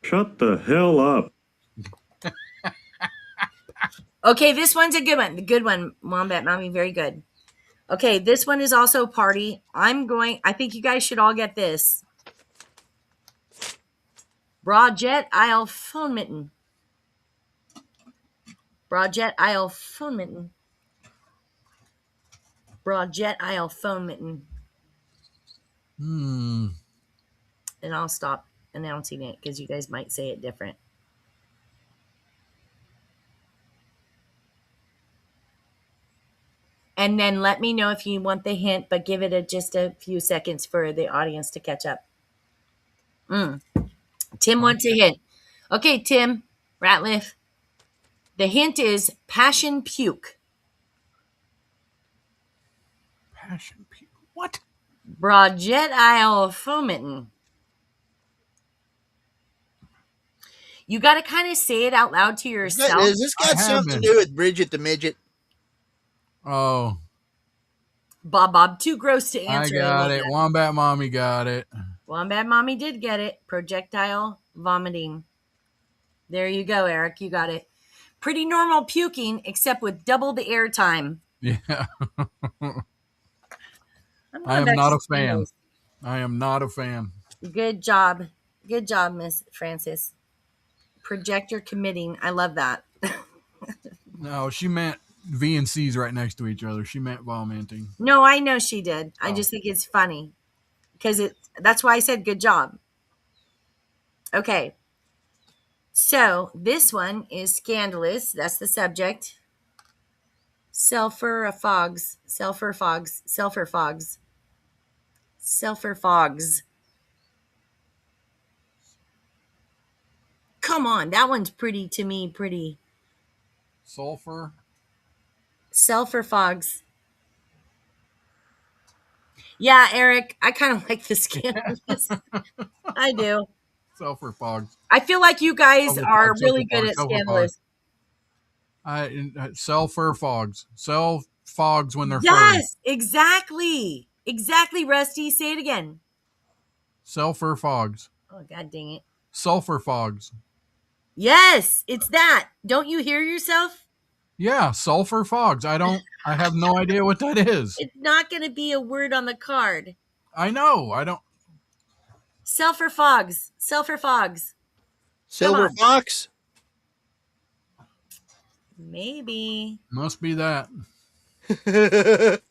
Shut the hell up. Okay, this one's a good one. The good one, Wombat Mommy. Very good. Okay, this one is also party. I think you guys should all get this. Broadjet Isle phone mitten. Broadjet Isle phone mitten. Broadjet Isle phone mitten. And I'll stop announcing it because you guys might say it different. And then let me know if you want the hint, but give it just a few seconds for the audience to catch up. Tim wants a hint. Okay, Tim Ratliff. The hint is passion puke. Passion puke. What? Broadjet Isle fomentin. You got to kind of say it out loud to yourself. Has this got something to do with Bridget the Midget? Oh. Bob, too gross to answer. I got it. Wombat Mommy got it. Wombat Mommy did get it. Projectile vomiting. There you go, Eric. You got it. Pretty normal puking, except with double the air time. Yeah. I am not a fan. I am not a fan. Good job. Good job, Miss Francis. Projector committing. I love that. No, she meant V and C's right next to each other. She meant vomiting. No, I know she did. I just think it's funny because that's why I said good job. Okay. So this one is scandalous. That's the subject. Sulfur fogs. Come on, that one's pretty to me. Pretty. Sulfur fogs. Yeah, Eric, I kind of like the scandalous. I do. Sulfur fogs. I feel like you guys are really good at scandalous. Sulfur fogs. Sell fogs when they're furry. Yes, exactly. Exactly, Rusty. Say it again. Sulfur fogs. Oh, God dang it. Sulfur fogs. Yes, it's that. Don't you hear yourself? Yeah, sulfur fogs. I have no idea what that is. It's not going to be a word on the card. I know. I don't. Sulfur fogs. Silver fox? Maybe. Must be that. The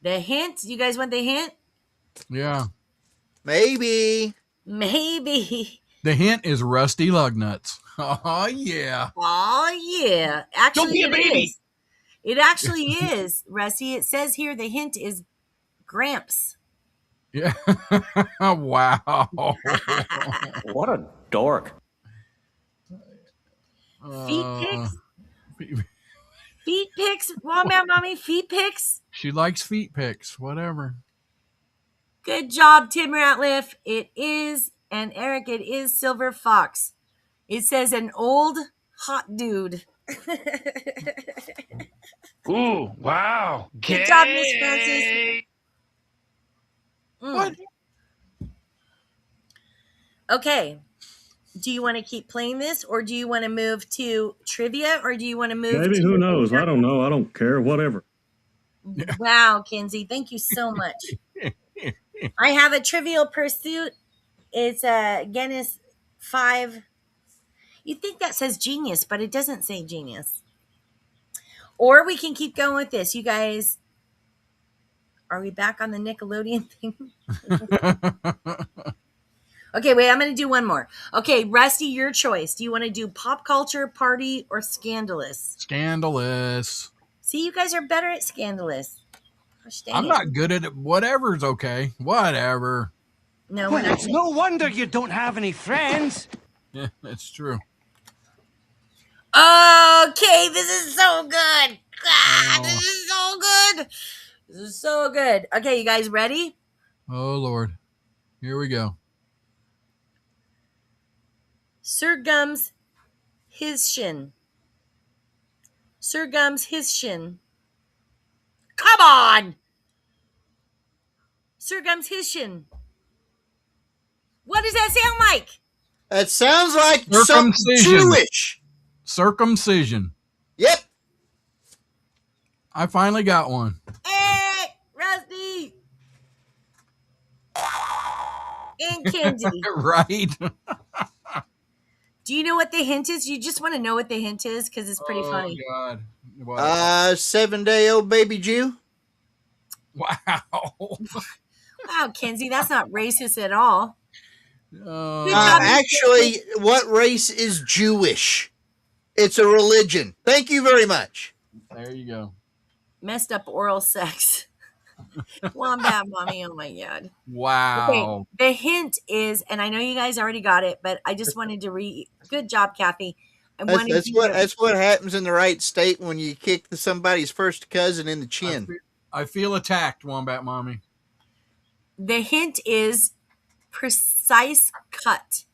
hint? You guys want the hint? Yeah. Maybe. The hint is rusty lug nuts. Oh, yeah. Oh, yeah. Actually, don't be a baby. It actually is, Rusty. It says here the hint is Gramps. Yeah. Wow. What a dork. Feet pics? Feet pics? Wombat Mommy, feet pics? She likes feet pics. Whatever. Good job, Tim Ratliff. It is, and Eric, it is Silver Fox. It says an old hot dude. Ooh, wow. Good job, Miss Francis. What? Okay. Do you want to keep playing this, or do you want to move to trivia, or do you want to move Maybe, to... who knows? I don't know. I don't care. Whatever. Wow, Kinsey, thank you so much. I have a Trivial Pursuit. It's Guinness 5. You think that says genius, but it doesn't say genius. Or we can keep going with this. You guys, are we back on the Nickelodeon thing? Okay, wait, I'm going to do one more. Okay, Rusty, your choice. Do you want to do pop culture, party, or scandalous? Scandalous. See, you guys are better at scandalous. Gosh, dang I'm it. not good at it. Whatever's okay. Whatever. No, Well, it's no wonder you don't have any friends. Yeah, that's true. Okay, this is so good. This is so good. This is so good. Okay, you guys ready? Oh, Lord. Here we go. Sir Gums, his shin. Sir Gums, his shin. Come on! Sir Gums, his shin. What does that sound like? That sounds like something Jewish. Circumcision. Yep. I finally got one. Hey, Rusty. And Kenzie. Right. Do you know what the hint is? You just want to know what the hint is because it's pretty funny. Oh, God. 7-day-old baby Jew. Wow. Wow, Kenzie, that's not racist at all. Actually, what race is Jewish? It's a religion. Thank you very much. There you go. Messed up oral sex. Wombat Mommy, oh my God. Wow. Okay, the hint is, and I know you guys already got it, but I just wanted to good job, Kathy. That's what happens in the right state when you kick somebody's first cousin in the chin. I feel attacked, Wombat Mommy. The hint is precise cut.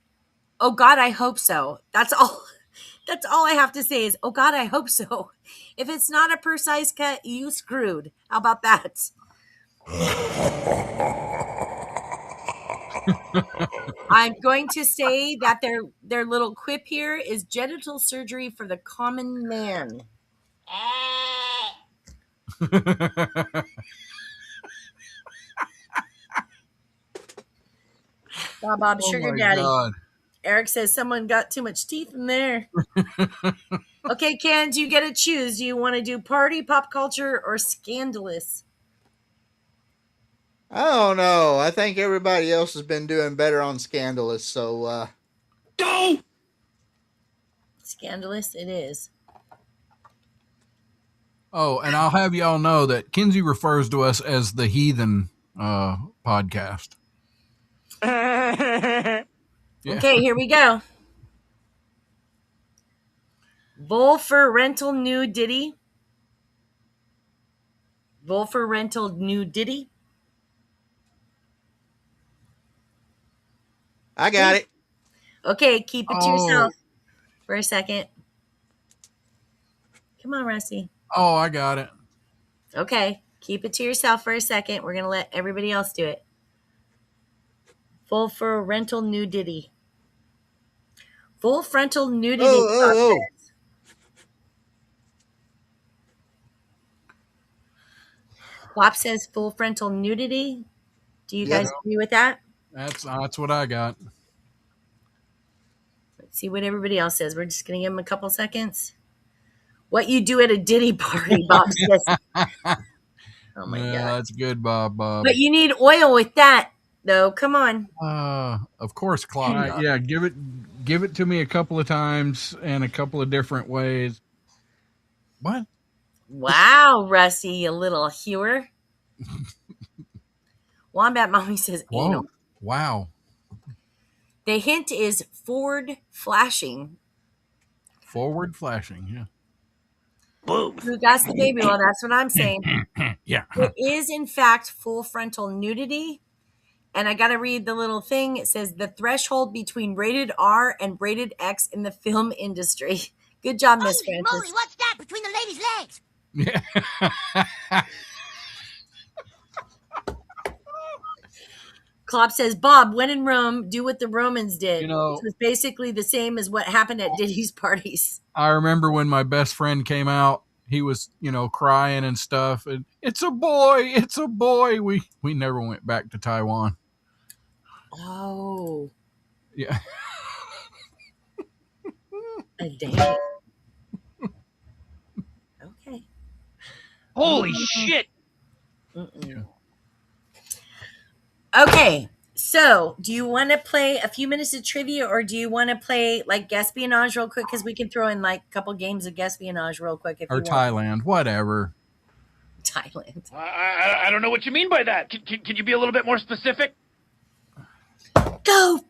Oh God, I hope so. That's all I have to say is, oh God, I hope so. If it's not a precise cut, you screwed. How about that? I'm going to say that their little quip here is genital surgery for the common man. Bob, Sugar Daddy. God. Eric says someone got too much teeth in there. Okay, Ken, you get to choose. Do you want to do party, pop culture, or scandalous? I don't know. I think everybody else has been doing better on scandalous, so Go! Scandalous it is. Oh, and I'll have y'all know that Kinsey refers to us as the Heathen podcast. Yeah. Okay, here we go. Volfer rental new ditty. Volfer rental new ditty. I got it. Okay, keep it to yourself for a second. Come on, Rusty. Oh, I got it. Okay, keep it to yourself for a second. We're going to let everybody else do it. Full for rental nudity. Full frontal nudity. Wop says full frontal nudity. Do you guys agree with that? That's what I got. Let's see what everybody else says. We're just going to give them a couple seconds. What you do at a ditty party, Bob says. Oh my God. That's good, Bob. But you need oil with that, though. Come on. Of course, Claude. Yeah, give it to me a couple of times and a couple of different ways. What? Wow, Rusty, you little hewer. Wombat Mommy says anal. Whoa. Wow. The hint is forward flashing. Forward flashing. Yeah. Boom. Who got the baby? Well, that's what I'm saying. Yeah. It is, in fact, full frontal nudity. And I got to read the little thing. It says the threshold between rated R and rated X in the film industry. Good job, Miss Francis. Moly, what's that between the lady's legs? Yeah. Klopp says, Bob, when in Rome, do what the Romans did. You know- Which was basically the same as what happened at Diddy's parties. I remember when my best friend came out, he was, crying and stuff. And it's a boy. It's a boy. We never went back to Taiwan. Oh. Yeah. Dang. Okay. Holy shit! Mm-mm. Okay, so do you want to play a few minutes of trivia, or do you want to play like Gaspionage real quick? Because we can throw in like a couple games of Gaspionage real quick if Or you want. Thailand, whatever. Thailand. I don't know what you mean by that. Can you be a little bit more specific? Go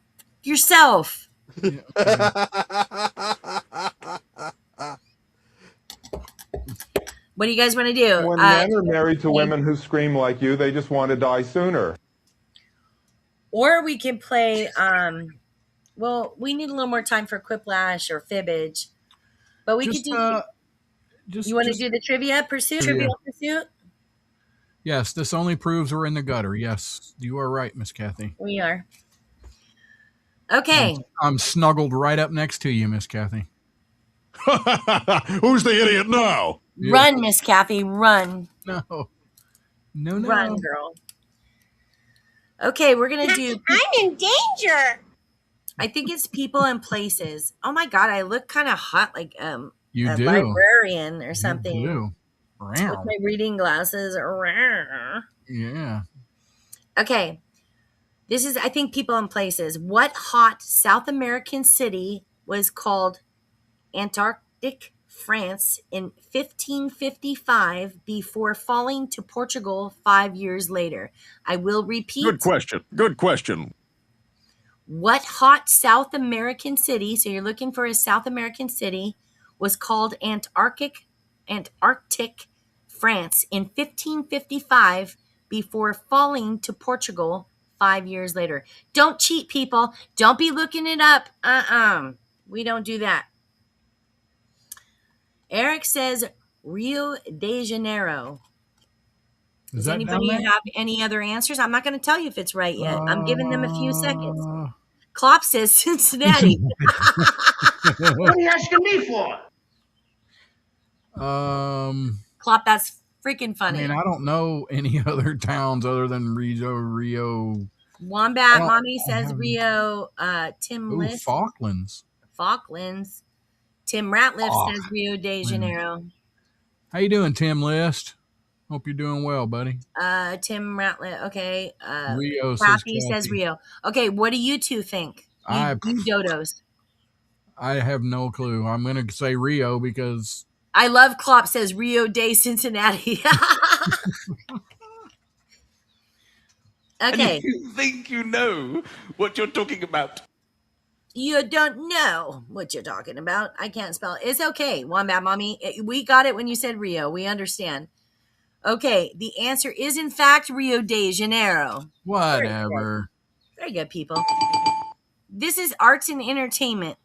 yourself. What do you guys want to do? When men are married to women who scream like you, they just want to die sooner. Or we can play. Well, we need a little more time for Quiplash or Fibbage, but we could do. You want to do the Trivia Pursuit? Trivia Pursuit. Yes, this only proves we're in the gutter. Yes, you are right, Miss Kathy. We are. Okay. I'm snuggled right up next to you, Miss Kathy. Who's the idiot now? Run, Miss Kathy, run. No. Run, girl. Okay, we're going to do... I'm in danger. I think it's people and places. Oh my God, I look kind of hot like You a do. librarian or something. You do. With my reading glasses. Yeah. Okay. This is, I think, people and places. What hot South American city was called Antarctic France in 1555 before falling to Portugal 5 years later? I will repeat. Good question. Good question. What hot South American city, so you're looking for a South American city, was called Antarctic France in 1555 before falling to Portugal 5 years later? Don't cheat, people. Don't be looking it up. We don't do that. Eric says Rio de Janeiro. Does anybody have any other answers? I'm not going to tell you if it's right yet. I'm giving them a few seconds. Klopp says Cincinnati. What are you asking me for? Klopp, that's freaking funny. I mean, I don't know any other towns other than Rio. Wombat Mommy says Rio. Tim List. Falklands. Tim Ratliff says Rio de Janeiro. How you doing, Tim List? Hope you're doing well, buddy. Tim Ratliff. Okay. Rio says Rio. Okay, what do you two think? You dodos. I have no clue. I'm going to say Rio because... I love Klopp says Rio de Cincinnati. Okay. And you think you know what you're talking about. You don't know what you're talking about. I can't spell it. It's okay, Wombat Mommy. We got it when you said Rio. We understand. Okay, the answer is in fact Rio de Janeiro. Whatever. Very good, people. This is arts and entertainment.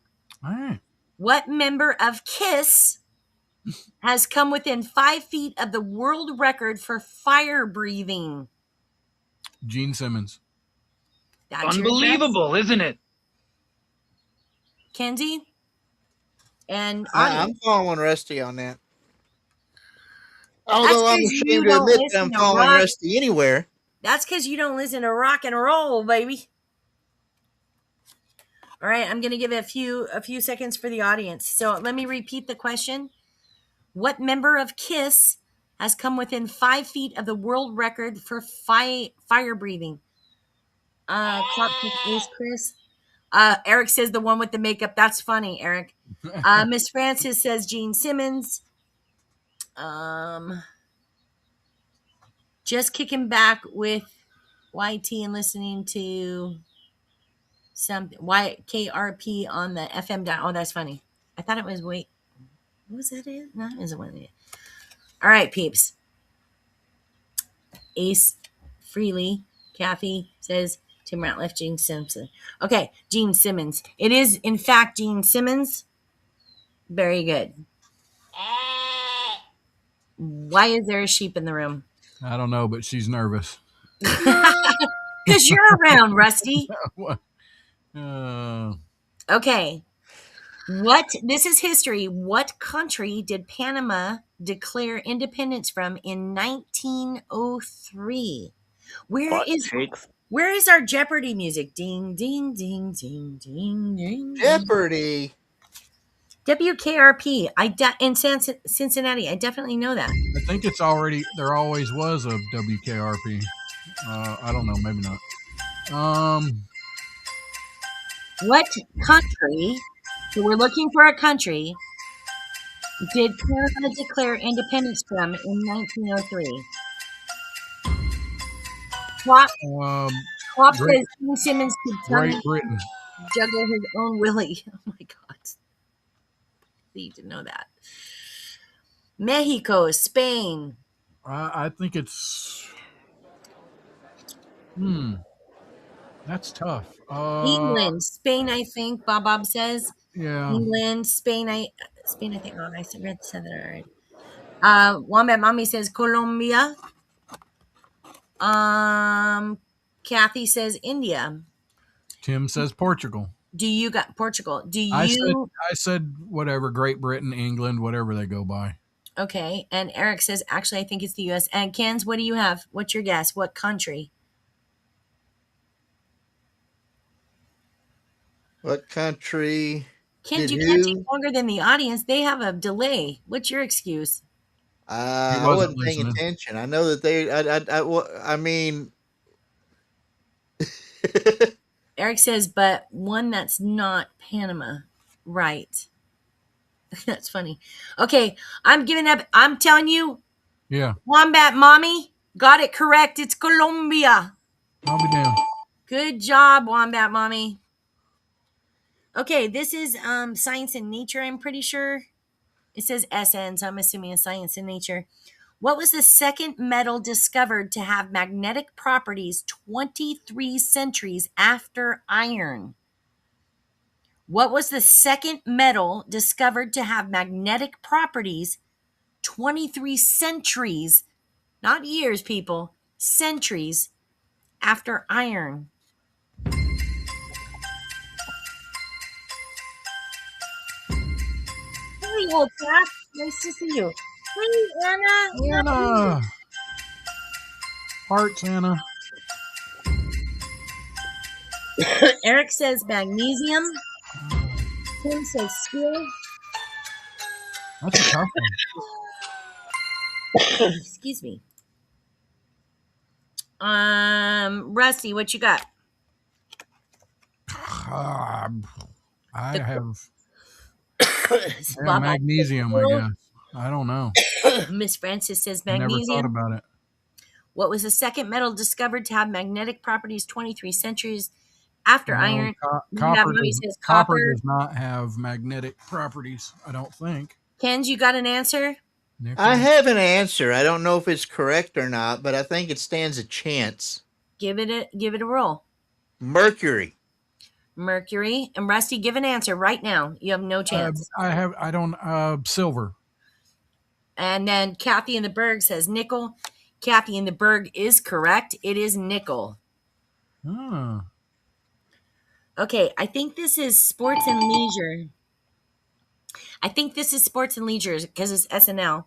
All right. What member of KISS has come within 5 feet of the world record for fire breathing? Gene Simmons. That's unbelievable, isn't it? Kenzie? And I'm following Rusty on that. Although I'm ashamed to admit that I'm following Rusty anywhere. That's because you don't listen to rock and roll, baby. All right, I'm going to give it a few seconds for the audience. So let me repeat the question. What member of KISS has come within 5 feet of the world record for fire breathing? Is Chris? Eric says the one with the makeup. That's funny, Eric. Miss Francis says Gene Simmons. Just kicking back with YT and listening to some YKRP on the FM dial. Oh, that's funny. I thought it was what was that? No, it isn't one. All right, peeps. Ace Freely, Kathy says Tim Ratliff, Gene Simpson. Okay, Gene Simmons. It is in fact Gene Simmons. Very good. Why is there a sheep in the room? I don't know, but she's nervous. Because you're around, Rusty. Okay. This is history. What country did Panama declare independence from in 1903? Where is our Jeopardy music? Ding, ding, ding, ding, ding, ding. Jeopardy. WKRP. In Cincinnati. I definitely know that. I think it's already, there always was a WKRP. I don't know, maybe not. What country, so we're looking for a country, did Canada declare independence from in 1903? Clock says Gene Simmons could Great Britain. juggle his own willy. Oh my God. Need to know that. Mexico, Spain. I think it's. That's tough. England, Spain, I think. Bob says. Yeah. England, Spain, I think. Oh, I said that already. Wombat Mommy says Colombia. Kathy says India. Tim says Portugal. Do you got Portugal? I said whatever, Great Britain, England, whatever they go by. Okay. And Eric says, actually, I think it's the U.S. And Ken's, what do you have? What's your guess? What country? What country? Ken, you can't take longer than the audience. They have a delay. What's your excuse? I wasn't paying attention. I know that I mean. Eric says, but one that's not Panama. Right. That's funny. Okay. I'm giving up. I'm telling you. Yeah. Wombat Mommy got it correct. It's Colombia. I'll be down. Good job, Wombat Mommy. Okay. This is Science and Nature, I'm pretty sure. It says SN, so I'm assuming it's Science and Nature. What was the second metal discovered to have magnetic properties 23 centuries after iron? What was the second metal discovered to have magnetic properties 23 centuries, not years, people, centuries after iron? Hey, old Pat. Nice to see you. Hey, Anna. Anna. Hearts, Anna. Eric says magnesium. Tim says steel. That's a tough one. Excuse me. Rusty, what you got? I have magnesium, I guess. I don't know. Miss Francis says magnesium. Never thought about it. What was the second metal discovered to have magnetic properties 23 centuries after iron? Copper does not have magnetic properties, I don't think. Ken's, you got an answer? I have an answer. I don't know if it's correct or not, but I think it stands a chance. Give it a roll. Mercury. Mercury. And Rusty, give an answer right now. You have no chance. Silver. And then Kathy in the Berg says nickel. Kathy in the Berg is correct. It is nickel. Oh. Okay, I think this is sports and leisure. because it's SNL.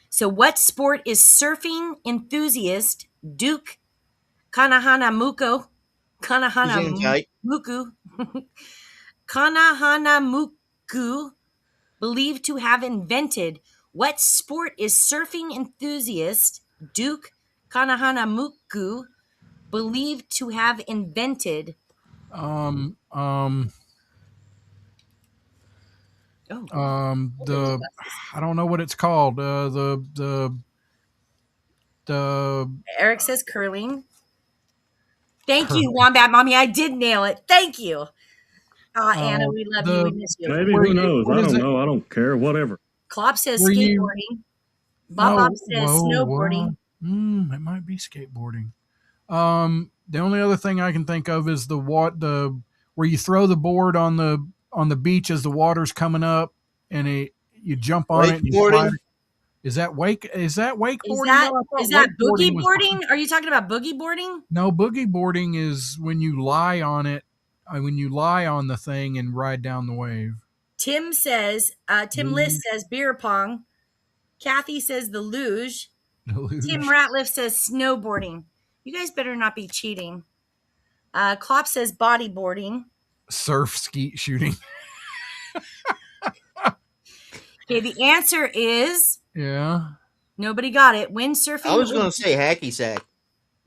So what sport is surfing enthusiast Duke Kanahanamuku believed to have invented? What sport is surfing enthusiast Duke Kanahanamuku believed to have invented? I don't know what it's called. Eric says curling. Thank you, Wombat Mommy. I did nail it. Thank you. Anna, we love you. We miss you. Maybe, who knows? I don't know. I don't care. Whatever. Klopp says Were you- skateboarding. Bob says snowboarding. It might be skateboarding. The only other thing I can think of is the where you throw the board on the beach as the water's coming up, and you jump on it. And you slide. Is that wakeboarding? Is that wakeboarding boogie was- boarding? Are you talking about boogie boarding? No, boogie boarding is when you lie on it, when you lie on the thing and ride down the wave. Tim says, Tim List says beer pong. Kathy says the luge. Tim Ratliff says snowboarding. You guys better not be cheating. Klopp says bodyboarding. Surf skeet shooting. Okay, the answer is Yeah. nobody got it. Windsurfing. I was going to say hacky sack.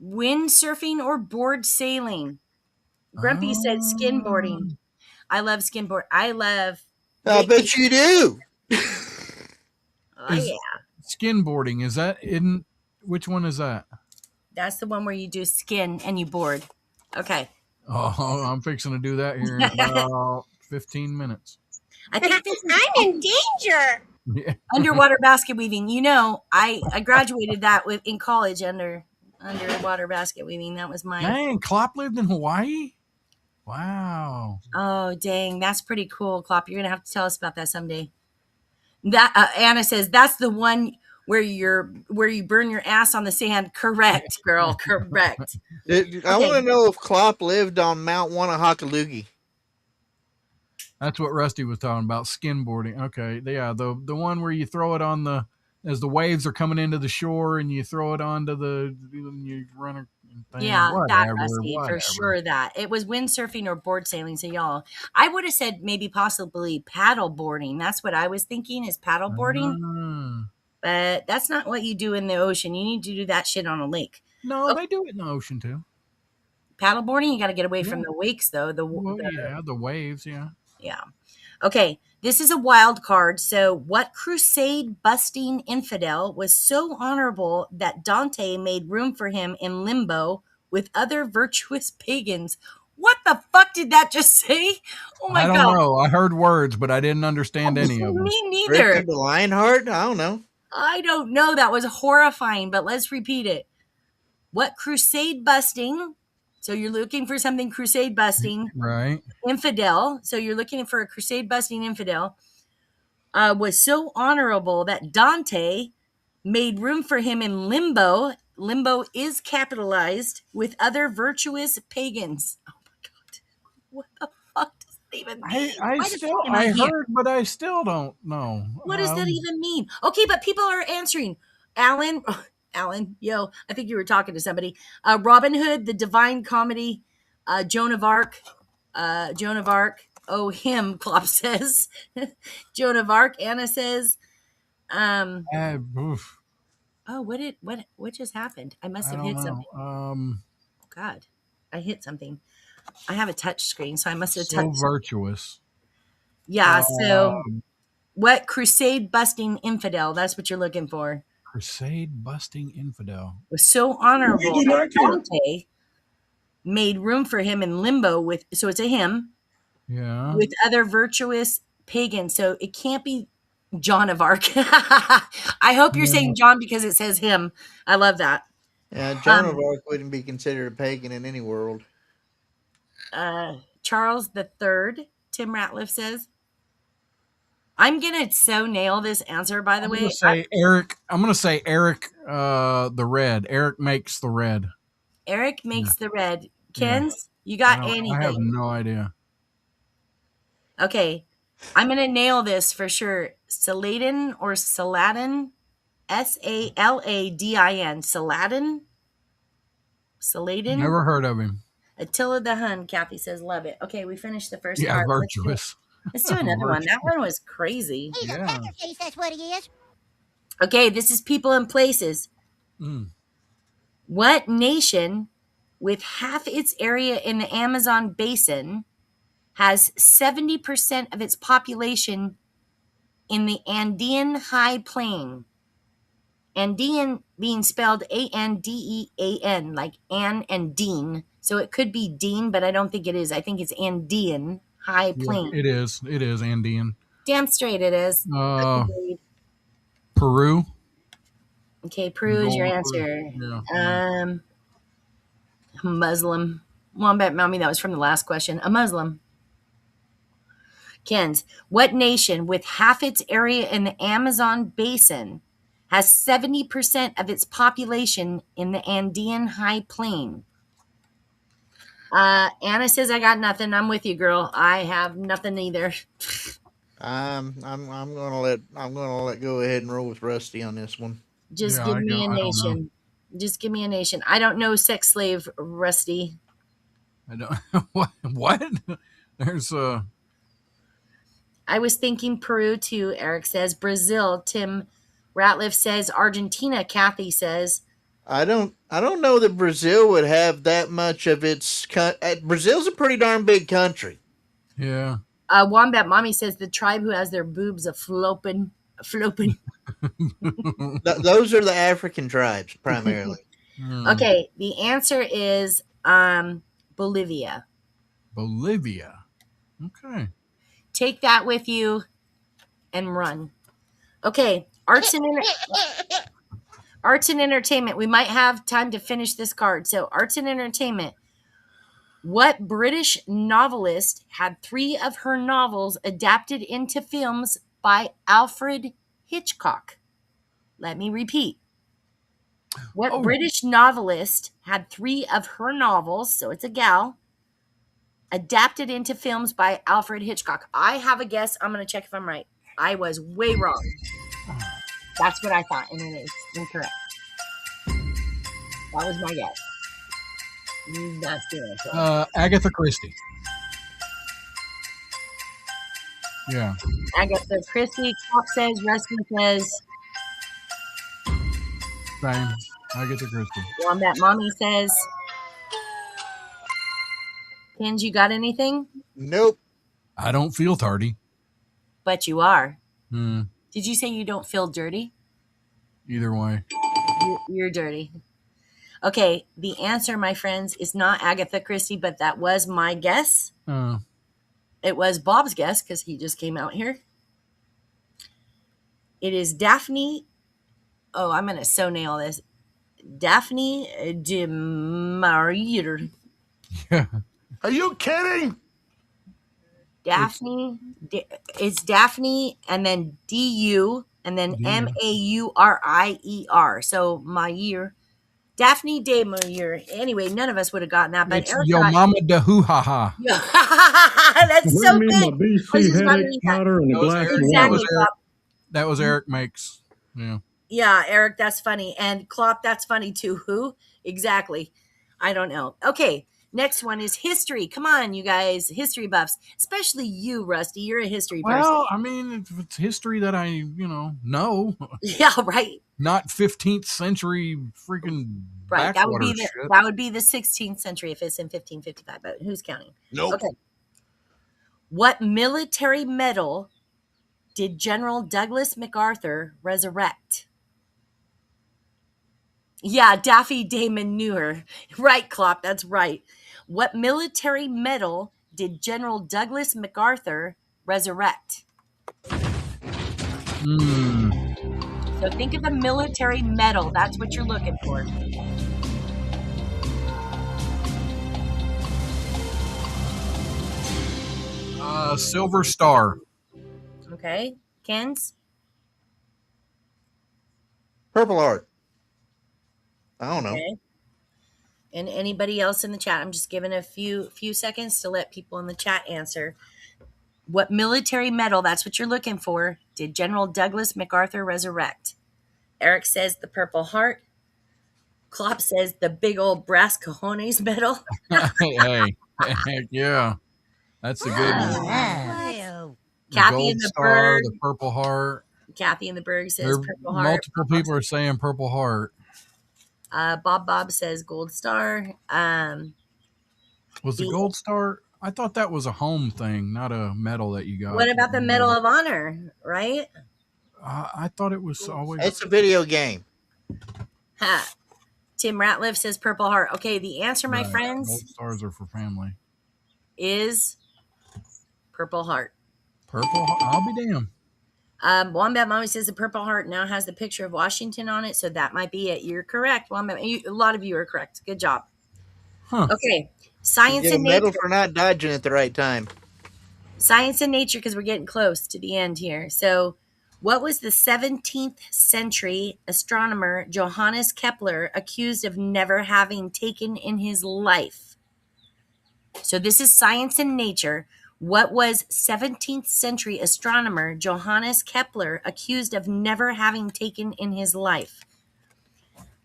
Windsurfing or board sailing. Grumpy said skinboarding. I love skinboard. I love. I bet you do. Oh, yeah. Skinboarding, is that in which one is that? That's the one where you do skin and you board. Okay. Oh, I'm fixing to do that here in about 15 minutes. I think this is I'm in danger. Yeah. underwater basket weaving. You know, I graduated that in college underwater basket weaving. That was my. Dang, Klopp lived in Hawaii? Wow. Oh, dang. That's pretty cool, Klopp. You're going to have to tell us about that someday. That Anna says that's the one where you burn your ass on the sand. Correct, girl. Correct. I want to know if Klopp lived on Mount Wanahakalugi. That's what Rusty was talking about, skinboarding. Okay, yeah, the one where you throw it on as the waves are coming into the shore and you throw it onto you run a thing. Yeah, whatever, that Rusty, for sure that. It was windsurfing or board sailing, so y'all. I would have said maybe possibly paddle boarding. That's what I was thinking is paddle boarding. But that's not what you do in the ocean. You need to do that shit on a lake. No, they do it in the ocean too. Paddle boarding, you got to get away from the wakes though. The waves, yeah. Yeah. Okay, this is a wild card. So, what crusade busting infidel was so honorable that Dante made room for him in limbo with other virtuous pagans? What the fuck did that just say? Oh my God. I don't know. I heard words, but I didn't understand any of them. Me neither. Richard the Lionheart? I don't know. I don't know. That was horrifying, but let's repeat it. What crusade busting? So you're looking for something crusade busting. Right. Infidel. So you're looking for a crusade busting infidel. Was so honorable that Dante made room for him in limbo. Limbo is capitalized with other virtuous pagans. Oh my God. What the fuck does that even mean? I heard, but I still don't know. What does that even mean? Okay, but people are answering. Alan, I think you were talking to somebody. Robin Hood, the Divine Comedy, Joan of Arc. Oh, him, Klopp says. Joan of Arc, Anna says. Oof. Oh, what just happened? I must have hit something. Oh, God, I hit something. I have a touch screen, so I must have so touched. virtuous. Yeah. So, what crusade busting infidel? That's what you're looking for. Crusade busting infidel Was so honorable that Dante made room for him in limbo with. So it's a him. Yeah. With other virtuous pagans. So it can't be John of Arc. I hope you're saying John because it says him. I love that. Yeah, Joan of Arc wouldn't be considered a pagan in any world. Charles III, Tim Ratliff says. I'm gonna so nail this answer. By the way, I'm gonna say Eric. The red. Eric makes the red. Eric makes the red. Ken's, you got anything? I have no idea. Okay, I'm gonna nail this for sure. Saladin or Saladin, Saladin, Saladin. Never heard of him. Attila the Hun. Kathy says, love it. Okay, we finished the first Yeah, part. virtuous. Let's do another one. That one was crazy. He's a pecker face, that's what he is. Okay, this is people and places. What nation, with half its area in the Amazon basin, has 70% of its population in the Andean High Plain? Andean being spelled Andean, like Anne and Dean. So it could be Dean, but I don't think it is. I think it's Andean High Plain. It is. It is Andean. Damn straight it is. Peru. Okay, Peru is your answer. Yeah. Muslim. Wombat Mommy, that was from the last question. A Muslim. Ken's, what nation with half its area in the Amazon basin has 70% of its population in the Andean High Plain? Anna says, I got nothing. I'm with you, girl. I have nothing either. I'm gonna let go ahead and roll with Rusty on this one. Just give me a nation. Just give me a nation. I don't know sex slave, Rusty. I don't. What? There's I was thinking Peru too. Eric says Brazil. Tim Ratliff says Argentina. Kathy says I don't know that Brazil would have that much of its. Brazil's a pretty darn big country. Yeah. Wombat Mommy says the tribe who has their boobs a flopping. Those are the African tribes primarily. Okay, the answer is Bolivia. Bolivia. Okay. Take that with you and run. Okay, arts and entertainment. We might have time to finish this card. So, arts and entertainment. What British novelist had 3 of her novels adapted into films by Alfred Hitchcock? Let me repeat. What British novelist had 3 of her novels, so it's a gal, adapted into films by Alfred Hitchcock? I have a guess. I'm going to check if I'm right. I was way wrong. That's what I thought, and it is incorrect. That was my guess. That's good. Agatha Christie. Yeah. Agatha Christie. Cop says. Rusty says. Same. Agatha Christie. Wombat Mommy says. Kins, you got anything? Nope. I don't feel tardy. But you are. Hmm. Did you say you don't feel dirty? Either way. You're dirty. Okay, the answer, my friends, is not Agatha Christie, but that was my guess. It was Bob's guess because he just came out here. It is Daphne. Oh, I'm going to so nail this. Daphne de Maurier. Yeah. Are you kidding? Daphne. It's Daphne and then D-U and then M-A-U-R-I-E-R. So Maurier. Daphne de Maurier. Anyway, none of us would have gotten that. But It's Yo Mama de Hoo-Ha-Ha. That's so Bring me good. my BC headache powder and a glass of water. That was Eric Makes. Yeah. Yeah, Eric, that's funny. And Klopp, that's funny too. Who? Exactly. I don't know. Okay, next one is history. Come on, you guys, history buffs. Especially you, Rusty. You're a history person. Well, I mean, it's history that I, know. Yeah, right. Not 15th century freaking right. That would be shit. that would be the 16th century if it's in 1555. But who's counting? Nope. Okay. What military medal did General Douglas MacArthur resurrect? Yeah, Daffy Damon Newer. Right, Klopp, that's right. What military medal did General Douglas MacArthur resurrect? So think of a military medal. That's what you're looking for. Silver Star. Okay. Ken's? Purple Heart. I don't know. Okay. And anybody else in the chat? I'm just giving a few seconds to let people in the chat answer. What military medal, that's what you're looking for, did General Douglas MacArthur resurrect? Eric says the Purple Heart. Klopp says the big old brass cojones medal. Hey, heck yeah. That's a good one. Kathy in the Berg. The Purple Heart. Kathy in the Berg says Purple Heart. Multiple people are saying Purple Heart. Bob says Gold Star. Was the Gold Star? I thought that was a home thing, not a medal that you got. What about the Medal of Honor, right? I thought it was always... It's a video game. Ha. Tim Ratliff says Purple Heart. Okay, the answer, my Right. friends, Gold stars are for family. is Purple Heart. Purple. I'll be damned. Wombat Mommy says the Purple Heart now has the picture of Washington on it, so that might be it. You're correct, Wombat. A lot of you are correct. Good job. Huh. Okay, You science get a and medal nature. for not dodging at the right time. Science and nature, because we're getting close to the end here. So, what was the 17th century astronomer Johannes Kepler accused of never having taken in his life? So, this is science and nature. What was 17th century astronomer Johannes Kepler accused of never having taken in his life?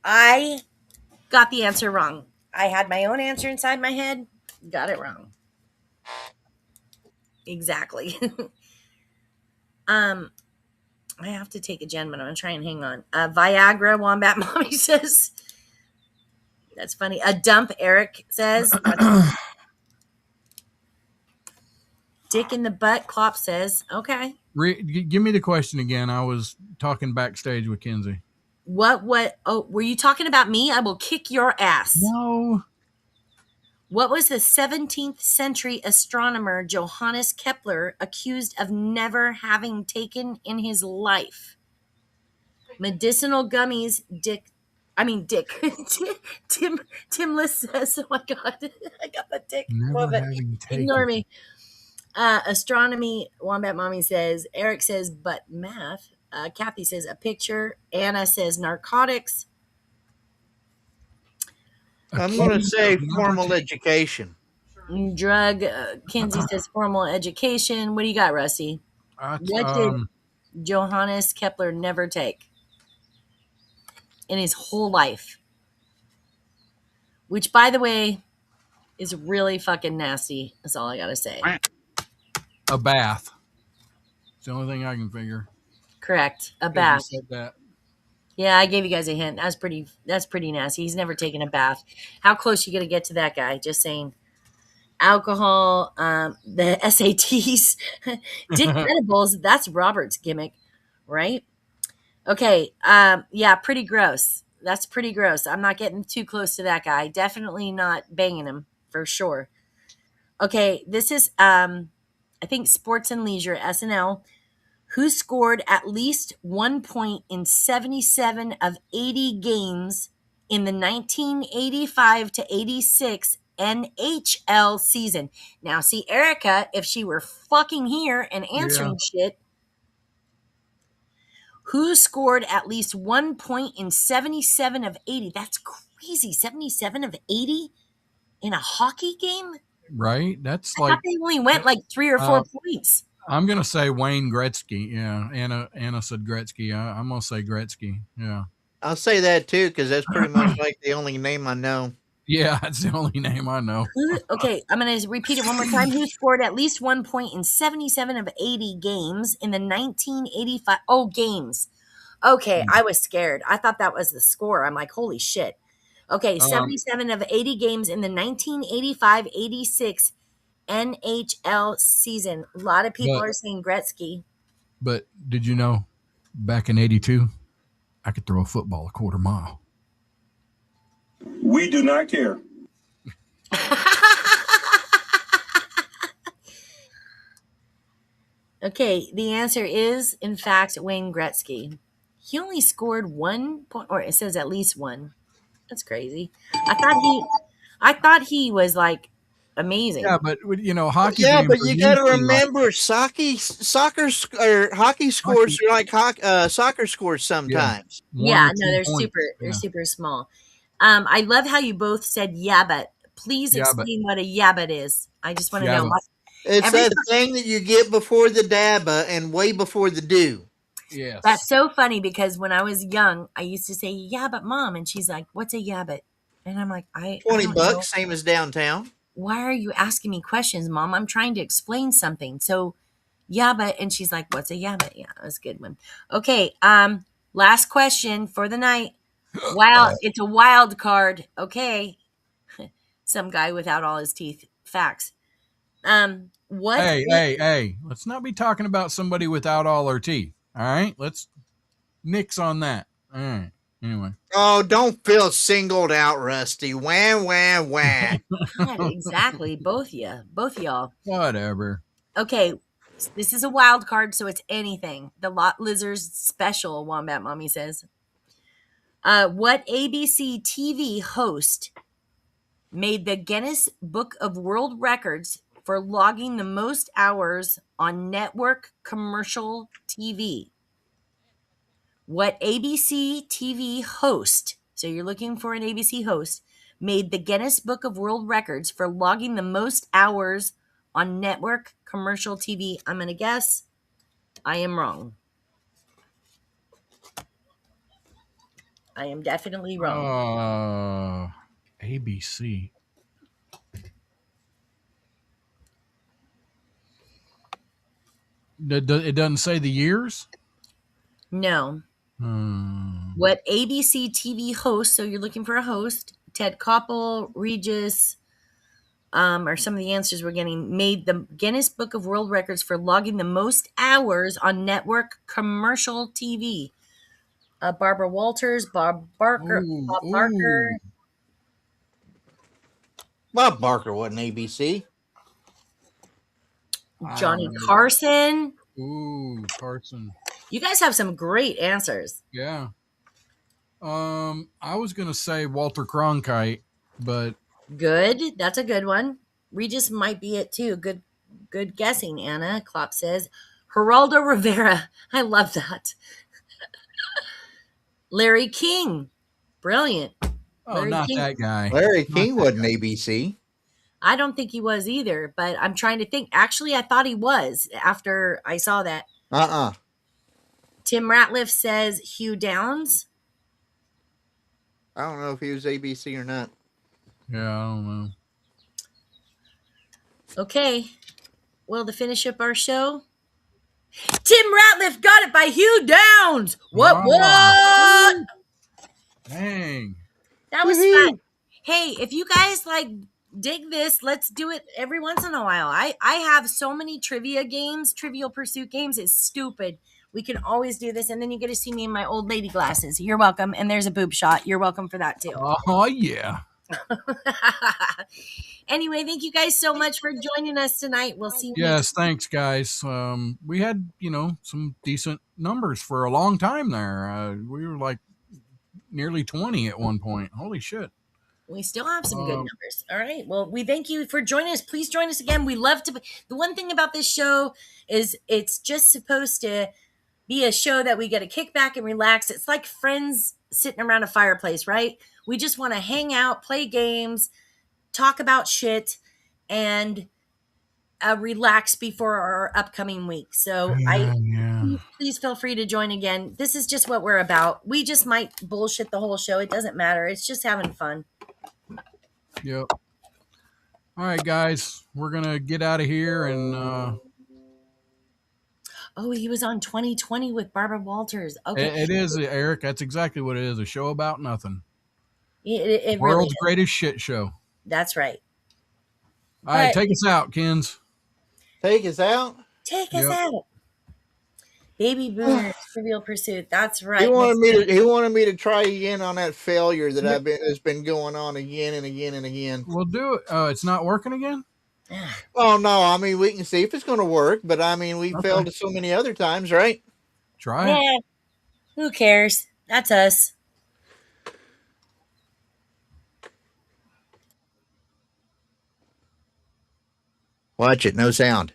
I got the answer wrong. I had my own answer inside my head, got it wrong. Exactly. I have to take a gen, but I'm gonna try and hang on. Viagra, Wombat Mommy says. That's funny. A dump, Eric says. Dick in the butt, Klopp says. Okay. Give me the question again. I was talking backstage with Kenzie. What? Oh, were you talking about me? I will kick your ass. No. What was the 17th century astronomer Johannes Kepler accused of never having taken in his life? Medicinal gummies, Dick. Tim List says, oh my God, I got the dick. Never having taken. Ignore me. Astronomy, Wombat Mommy says. Eric says, but math. Kathy says, a picture. Anna says, narcotics. I'm going to say formal education. Drug. Kinsey says, formal education. What do you got, Rusty? What did Johannes Kepler never take in his whole life? Which, by the way, is really fucking nasty. That's all I got to say. A bath. It's the only thing I can figure. Correct. A bath. You said that. Yeah, I gave you guys a hint. That's pretty nasty. He's never taken a bath. How close you gonna get to that guy? Just saying. Alcohol, the SATs, Dick Edibles. That's Robert's gimmick, right? Okay. Yeah, pretty gross. That's pretty gross. I'm not getting too close to that guy. Definitely not banging him for sure. Okay, this is I think Sports and Leisure, SNL. Who scored at least 1 point in 77 of 80 games in the 1985 to 86 NHL season? Now, see, Erica, if she were fucking here and answering shit, who scored at least 1 point in 77 of 80? That's crazy. 77 of 80 in a hockey game? Right? That's I thought they only went like 3 or 4 points. I'm going to say Wayne Gretzky. Yeah. Anna said Gretzky. I'm going to say Gretzky. Yeah. I'll say that too, because that's pretty much like the only name I know. Yeah, that's the only name I know. Okay, I'm going to repeat it one more time. Who scored at least 1 point in 77 of 80 games in the 1985? Oh, games. Okay, I was scared. I thought that was the score. I'm like, holy shit. Okay, 77 of 80 games in the 1985-86 NHL season. A lot of people are saying Gretzky. But did you know back in 82, I could throw a football a quarter mile? We do not care. Okay, the answer is, in fact, Wayne Gretzky. He only scored 1 point, or it says at least one. That's crazy. I thought he was like amazing. Yeah, but you know, hockey. Yeah, but you got to remember, hockey scores are like soccer scores sometimes. Yeah, no, they're super small. I love how you both said yabbit. Please explain what a yabbit is. I just want to know. It's that thing that you get before the dabba and way before the do. Yes. That's so funny because when I was young, I used to say, yeah, but Mom. And she's like, what's a yabbit? And I'm like, $20, same as downtown. Why are you asking me questions, Mom? I'm trying to explain something. So, yabbit. And she's like, what's a yabbit? Yeah, that was a good one. Okay. Last question for the night. Wow. It's a wild card. Okay. Some guy without all his teeth. Facts. What? Hey. Let's not be talking about somebody without all her teeth. All right. Let's nix on that. All right. Anyway. Oh, don't feel singled out, Rusty. Wah, wah, wah. God, exactly. Both of y'all. Whatever. Okay, this is a wild card, so it's anything. The Lot Lizards special, Wombat Mommy says. What ABC TV host made the Guinness Book of World Records for logging the most hours on network commercial TV? What ABC TV host, so you're looking for an ABC host, made the Guinness Book of World Records for logging the most hours on network commercial TV? I'm going to guess I am wrong. I am definitely wrong. ABC. It doesn't say the years? No. What ABC TV host, so you're looking for a host, Ted Koppel, Regis, are some of the answers we're getting, made the Guinness Book of World Records for logging the most hours on network commercial TV? Barbara Walters, Bob Barker. Bob Barker wasn't ABC. Johnny Carson. Ooh, Carson. You guys have some great answers. Yeah. I was gonna say Walter Cronkite, but good. That's a good one. Regis might be it too. Good guessing, Anna. Klopp says Geraldo Rivera. I love that. Larry King. Brilliant. Oh, Larry not King. that guy. Larry King wasn't ABC. I don't think he was either, but I'm trying to think. Actually, I thought he was after I saw that. Tim Ratliff says Hugh Downs. I don't know if he was ABC or not. Yeah, I don't know. Okay. Well, to finish up our show, Tim Ratliff got it by Hugh Downs. What? Dang. That was fun. Hey, if you guys dig this, let's do it every once in a while. I have so many trivia games, Trivial Pursuit games. It's stupid. We can always do this, and then you get to see me in my old lady glasses. You're welcome. And there's a boob shot. You're welcome for that too. Oh yeah. Anyway, thank you guys so much for joining us tonight. We'll see you. Yes, thanks guys. We had, some decent numbers for a long time there. We were like nearly 20 at one point. Holy shit. We still have some good numbers. All right. Well, we thank you for joining us. Please join us again. We love to. The one thing about this show is it's just supposed to be a show that we get to kick back and relax. It's like friends sitting around a fireplace, right? We just want to hang out, play games, talk about shit, and relax before our upcoming week. So please feel free to join again. This is just what we're about. We just might bullshit the whole show. It doesn't matter. It's just having fun. Yep. All right, guys, we're gonna get out of here and. Oh, he was on 2020 with Barbara Walters. Okay, it is, Eric. That's exactly what it is. A show about nothing. It World's really greatest shit show. That's right. All right, take us out, Kens. Take us out. Take us out. Baby Boomers, Trivial Pursuit. That's right. He wanted me to try again on that failure that has been going on again and again and again. We'll do it. It's not working again? Oh no! I mean, we can see if it's going to work, but I mean, we failed so many other times, right? Try it. Yeah. Who cares? That's us. Watch it. No sound.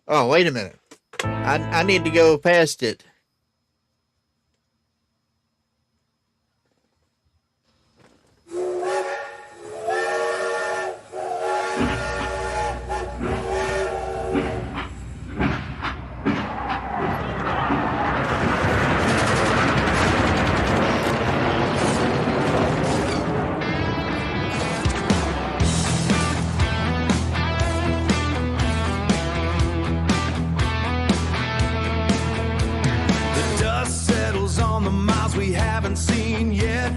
Oh, wait a minute. I need to go past it. We haven't seen yet.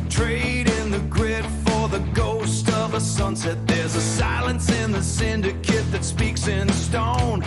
Trading the grid for the ghost of a sunset. There's a silence in the syndicate that speaks in stone.